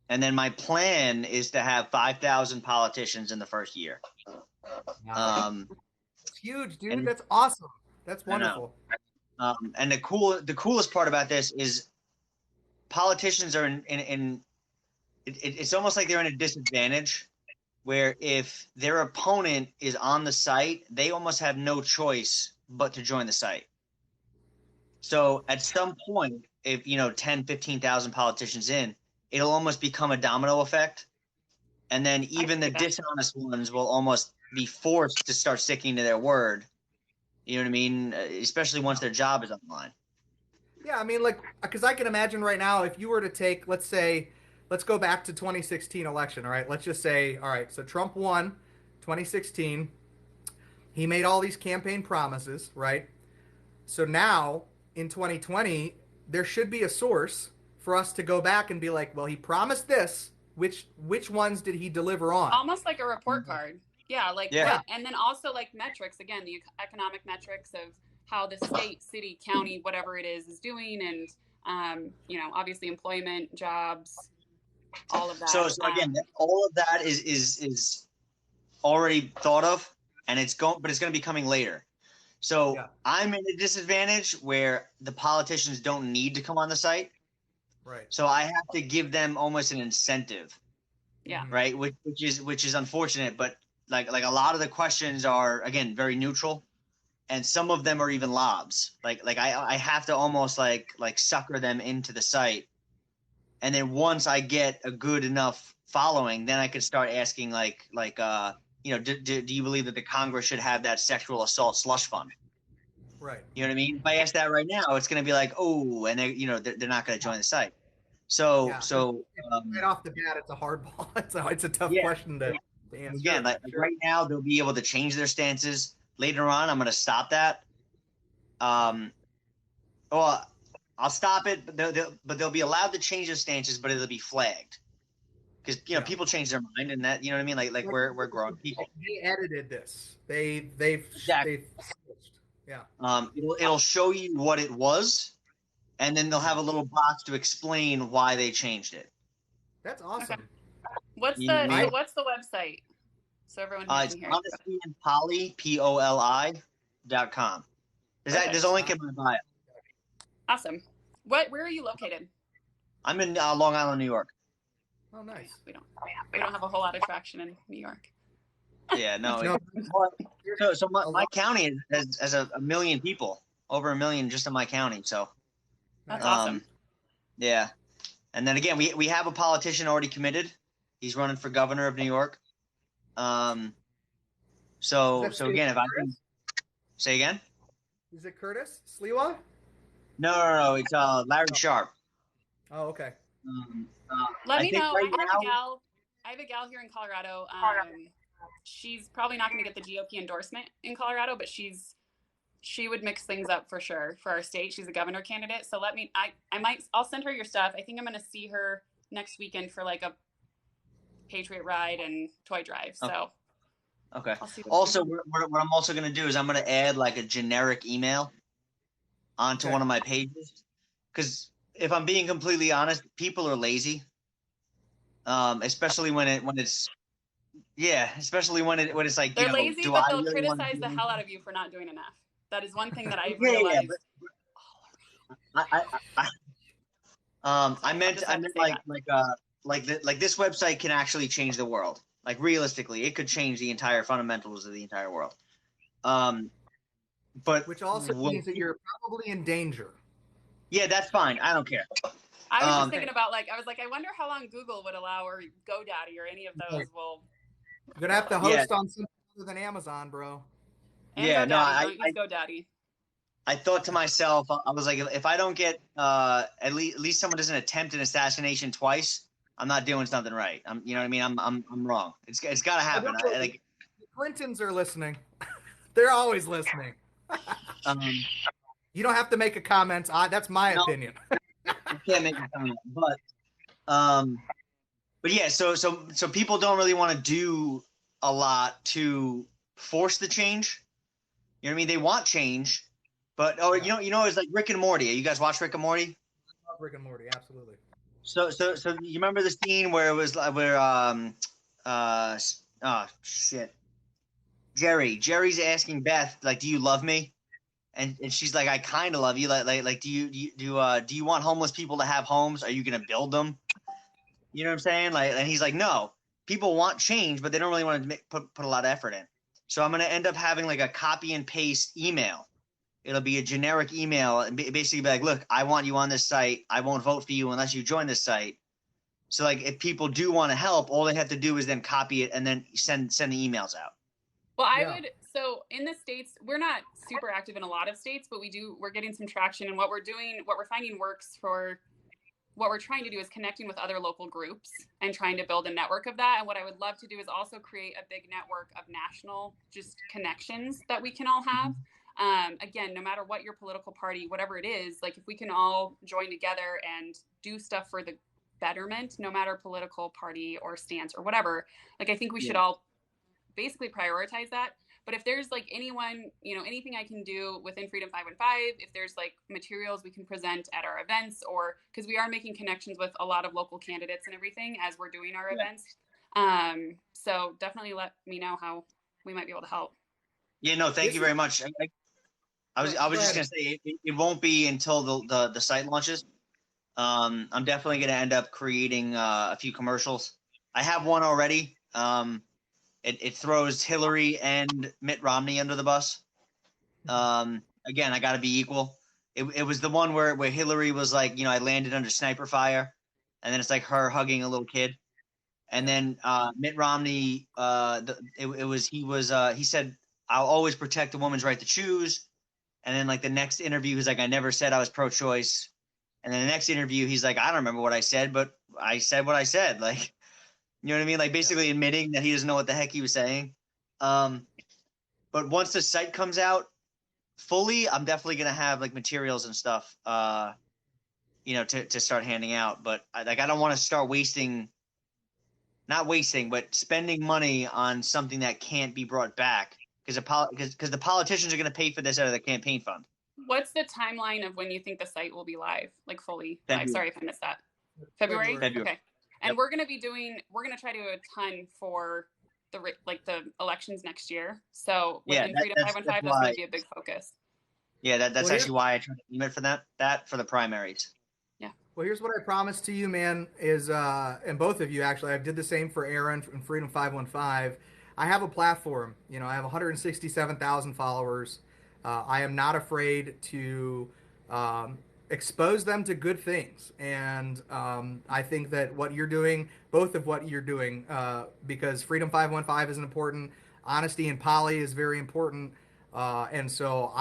And then my plan is to have 5,000 politicians in the first year. It's huge, dude. That's awesome. That's wonderful. And the coolest part about this is politicians are in it's almost like they're in a disadvantage, where if their opponent is on the site, they almost have no choice but to join the site. So at some point, if 10, 15,000 politicians in, it'll almost become a domino effect. And then even the dishonest ones will almost be forced to start sticking to their word. You know what I mean? Especially once their job is on the line. Yeah, I mean, like, because I can imagine right now, if you were to take, let's go back to 2016 election, all right? Let's just say, all right, so Trump won 2016. He made all these campaign promises, right? So now, in 2020, there should be a source for us to go back and be like, well, he promised this. Which ones did he deliver on? Almost like a report card. Yeah, Yeah. and then also like metrics, again, the economic metrics of how the state, city, county, whatever it is doing, and obviously employment, jobs, all of that. So again, all of that is already thought of, and it's going to be coming later. So Yeah. I'm in a disadvantage where the politicians don't need to come on the site. Right. So I have to give them almost an incentive, Yeah. right? Which is unfortunate, but like a lot of the questions are, again, very neutral, and some of them are even lobs. Like I have to almost like sucker them into the site, and then once I get a good enough following, then I could start asking do you believe that the Congress should have that sexual assault slush fund? Right. You know what I mean? If I ask that right now, it's going to be like, oh, and they're not going to join the site. So right off the bat, it's a hard ball. It's a tough Yeah. question to answer. again, like Sure. right now, they'll be able to change their stances. Later on, I'm going to stop that. Well, I'll stop it, but they'll be allowed to change their stances, but it'll be flagged because people change their mind, and that, you know what I mean. Like we're grown people. They edited this. They've Exactly. switched. Yeah. It'll show you what it was, and then they'll have a little box to explain why they changed it. That's awesome. What's Yeah. the website? So everyone who It's can hear. Honesty and Polly, POLI.com. There's a link in my bio. Awesome. Where are you located? I'm in Long Island, New York. Oh, nice. We don't have a whole lot of traction in New York. Yeah, no. No. So my county has a million people, over a million just in my county. So That's awesome. Yeah, and then again, we have a politician already committed. He's running for governor of New York. So again, if I can say again, Is it Curtis Sliwa? no, it's Larry Sharp. Oh, okay. Let me think know. right I have a gal here in Colorado. She's probably not going to get the GOP endorsement in Colorado, but she would mix things up for sure for our state. She's a governor candidate. So I'll send her your stuff. I think I'm going to see her next weekend for like a Patriot ride and toy drive. So Okay. I'll see Also, what I'm also going to do is I'm going to add like a generic email onto one of my pages, because if I'm being completely honest, people are lazy. Especially when it's like, they're lazy, do but I they'll really wanna criticize do the this? hell out of you for not doing enough. That is one thing that I've Yeah, realized. I meant like this website can actually change the world. Like realistically, it could change the entire fundamentals of the entire world. But Which also means that you're probably in danger. yeah, that's fine. I don't care. I was just thinking about I wonder how long Google would allow, or GoDaddy, or any of those will. You're gonna have to host on something other than Amazon, bro. And Yeah, GoDaddy, no, don't use GoDaddy. I thought to myself, I was like, if I don't get at least someone doesn't attempt an assassination twice, I'm not doing something right. You know what I mean? I'm wrong. It's got to happen. The Clintons are listening. They're always listening. You don't have to make a comment. That's my opinion. I can't make a comment, but yeah. So people don't really want to do a lot to force the change. You know what I mean? They want change, but it's like Rick and Morty. You guys watch Rick and Morty? I love Rick and Morty, absolutely. So you remember the scene where it was Jerry's asking Beth, like, do you love me? And she's like, I kind of love you. Like, do you want homeless people to have homes? Are you gonna build them? You know what I'm saying? Like, and he's like, no. People want change, but they don't really want to put a lot of effort in. So I'm gonna end up having like a copy and paste email. It'll be a generic email and basically be like, look, I want you on this site. I won't vote for you unless you join this site. So like, if people do want to help, all they have to do is then copy it and then send the emails out. Well, so in the States, we're not super active in a lot of states, but we're getting some traction, and what we're finding works for what we're trying to do is connecting with other local groups and trying to build a network of that. And what I would love to do is also create a big network of national just connections that we can all have. Again, no matter what your political party, whatever it is, like if we can all join together and do stuff for the betterment, no matter political party or stance or whatever, like I think we should all basically prioritize that. But if there's like anyone, anything I can do within Freedom 515, if there's like materials we can present at our events, or because we are making connections with a lot of local candidates and everything as we're doing our events. So definitely let me know how we might be able to help. Yeah, no, thank you very much. I was just gonna say it won't be until the site launches. I'm definitely gonna end up creating a few commercials. I have one already. It throws Hillary and Mitt Romney under the bus. Again, I got to be equal. It was the one where Hillary was like, I landed under sniper fire, and then it's like her hugging a little kid, and then Mitt Romney, he said, "I'll always protect a woman's right to choose." And then like the next interview, he's like, "I never said I was pro-choice." And then the next interview, he's like, "I don't remember what I said, but I said what I said." Like, you know what I mean? Like basically admitting that he doesn't know what the heck he was saying. But once the site comes out fully, I'm definitely gonna have like materials and stuff, to start handing out. But I don't want to start but spending money on something that can't be brought back because the politicians are gonna pay for this out of the campaign fund. What's the timeline of when you think the site will be live, like fully February. live? Sorry if I missed that. February? February. Okay. And Yep. we're going to try to do a ton for the elections next year. So within Freedom 515, that's going to be a big focus. Yeah, that's actually why I tried to limit for that for the primaries. Yeah. Well, here's what I promised to you, man, is, and both of you actually, I did the same for Aaron from Freedom 515. I have a platform, I have 167,000 followers. I am not afraid to expose them to good things. And I think that what you're doing, both of what you're doing, because Freedom 515 is important, honesty and poly is very important. And so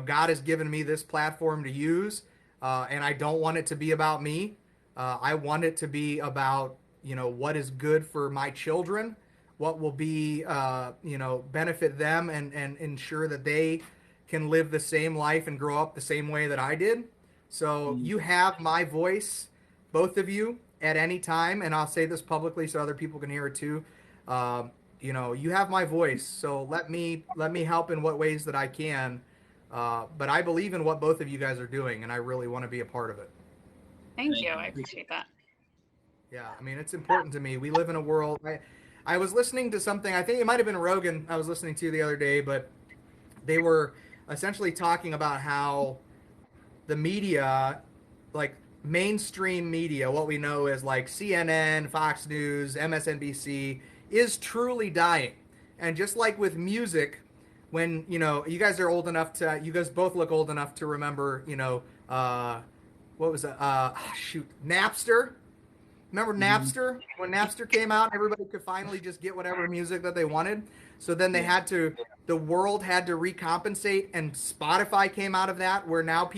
God has given me this platform to use, and I don't want it to be about me. I want it to be about, what is good for my children, what will be, benefit them and ensure that they can live the same life and grow up the same way that I did. So you have my voice, both of you, at any time, and I'll say this publicly so other people can hear it too. You have my voice, so let me help in what ways that I can. But I believe in what both of you guys are doing, and I really want to be a part of it. Thank you. I appreciate that. Yeah, I mean, it's important to me. We live in a world. I was listening to something, I think it might have been Rogan I was listening to the other day, but they were essentially talking about how the media, like mainstream media, what we know is like CNN, Fox News, MSNBC, is truly dying. And just like with music, when, you guys are old enough to, you guys both look old enough to remember, what was that? Napster. Remember Napster? When Napster came out, everybody could finally just get whatever music that they wanted. So then the world had to recompensate, and Spotify came out of that, where now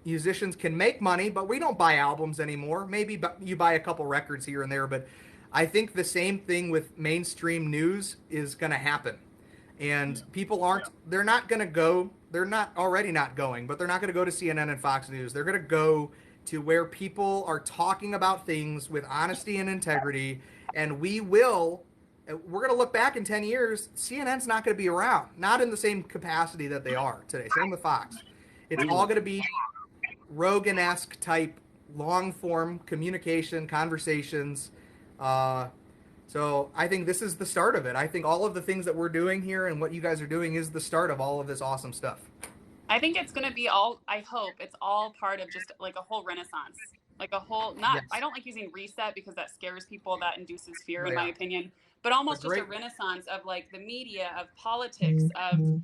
musicians can make money, but we don't buy albums anymore. Maybe you buy a couple records here and there, but I think the same thing with mainstream news is going to happen. And people they're not already not going, but they're not going to go to CNN and Fox News. They're going to go to where people are talking about things with honesty and integrity, and we're going to look back in 10 years, CNN's not going to be around, not in the same capacity that they are today. Same with Fox. It's all going to be Rogan-esque type long-form communication, conversations. So I think this is the start of it. I think all of the things that we're doing here and what you guys are doing is the start of all of this awesome stuff. I think it's going to be I hope it's all part of just like a whole renaissance, like a whole, Yes. I don't like using reset because that scares people, that induces fear in my opinion, but almost just a renaissance of like the media, of politics, of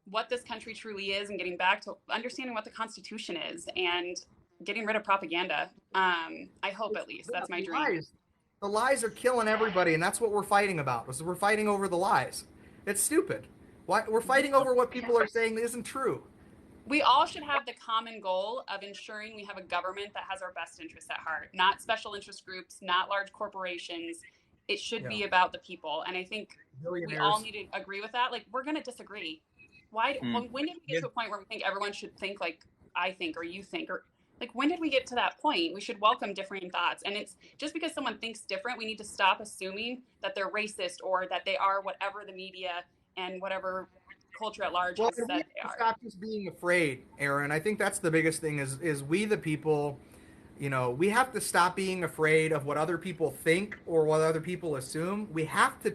what this country truly is, and getting back to understanding what the Constitution is and getting rid of propaganda. I hope, at least that's my dream. The lies are killing everybody, and that's what we're fighting about. We're fighting over the lies. It's stupid. We're fighting over what people are saying that isn't true. We all should have the common goal of ensuring we have a government that has our best interests at heart, not special interest groups, not large corporations. It should be about the people. And I think we all need to agree with that. Like, we're going to disagree. When did we get to a point where we think everyone should think like I think or you think, or like, when did we get to that point? We should welcome differing thoughts. And it's just because someone thinks different, we need to stop assuming that they're racist or that they are whatever the media and whatever culture at large Well, has and we said have they to are. stop just being afraid, Aaron. I think that's the biggest thing is we the people, we have to stop being afraid of what other people think or what other people assume. We have to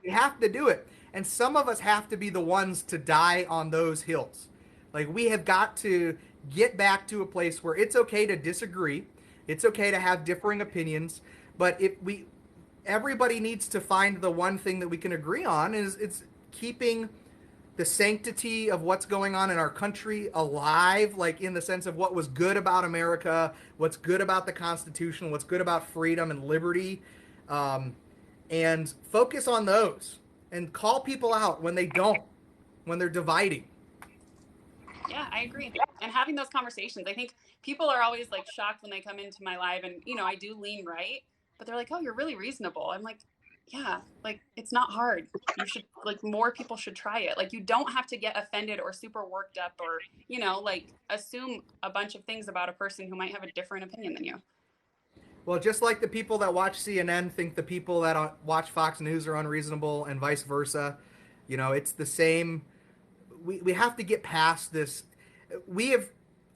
we have to do it. And some of us have to be the ones to die on those hills. Like we have got to get back to a place where it's okay to disagree. It's okay to have differing opinions, but everybody needs to find the one thing that we can agree on is it's keeping the sanctity of what's going on in our country alive, like in the sense of what was good about America, what's good about the Constitution, what's good about freedom and liberty, and focus on those and call people out when they don't, when they're dividing. Yeah, I agree. And having those conversations, I think people are always like shocked when they come into my live and, I do lean right, but they're like, oh, you're really reasonable. I'm like, yeah, like it's not hard. You should more people should try it. Like you don't have to get offended or super worked up or, like assume a bunch of things about a person who might have a different opinion than you. Well, just like the people that watch CNN think the people that watch Fox News are unreasonable and vice versa, it's the same. We have to get past this.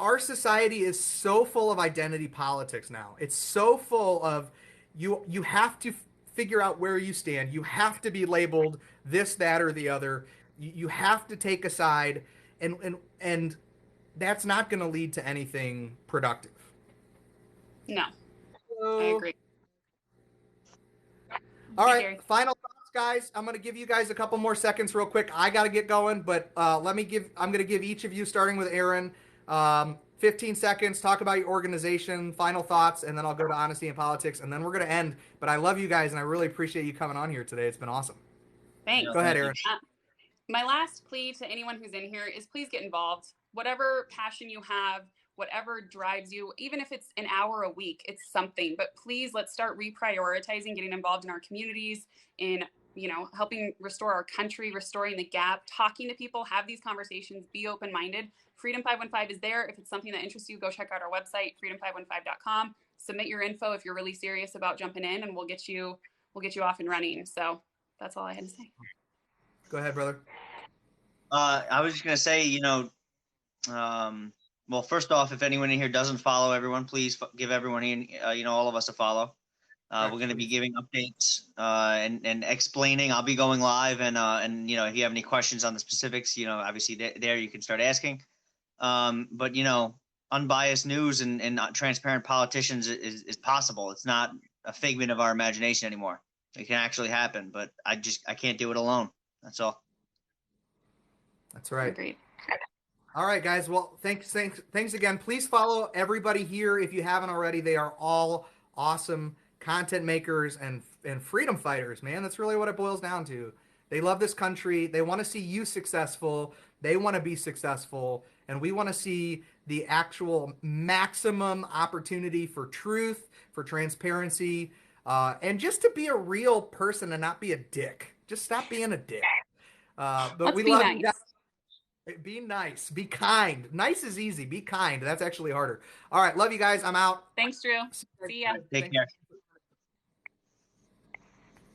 Our society is so full of identity politics now. It's so full of you have to figure out where you stand. You have to be labeled this, that, or the other. You have to take a side, and that's not going to lead to anything productive. No, So, I agree. All right, Gary. final thoughts, guys. I'm going to give you guys a couple more seconds real quick. I got to get going, but I'm going to give each of you, starting with Aaron, 15 seconds, talk about your organization, final thoughts, and then I'll go to honesty and politics, and then we're going to end. But I love you guys, and I really appreciate you coming on here today. It's been awesome. Thanks. Go ahead, Aaron. My last plea to anyone who's in here is please get involved. Whatever passion you have, whatever drives you, even if it's an hour a week, it's something. But please, let's start reprioritizing getting involved in our communities, in helping restore our country, restoring the gap, talking to people, have these conversations, be open-minded. Freedom 515 is there. If it's something that interests you, go check out our website, freedom515.com. Submit your info if you're really serious about jumping in, and we'll get you off and running. So that's all I had to say. Go ahead, brother. I was just gonna say, well, first off, if anyone in here doesn't follow everyone, please give everyone in, all of us a follow. We're going to be giving updates and explaining. I'll be going live, and if you have any questions on the specifics, obviously there you can start asking. But unbiased news and transparent politicians is possible. It's not a figment of our imagination anymore. It can actually happen, but I can't do it alone. That's all. That's right. Agreed. All right, guys. Well, thanks again. Please follow everybody here if you haven't already. They are all awesome content makers and freedom fighters, man. That's really what it boils down to. They love this country. They want to see you successful. They want to be successful. And we want to see the actual maximum opportunity for truth, for transparency, and just to be a real person and not be a dick. Just stop being a dick. But Let's we be love nice. you guys. Be nice. Be kind. Nice is easy. Be kind. That's actually harder. All right. Love you guys. I'm out. Thanks, Drew. See ya. Take care.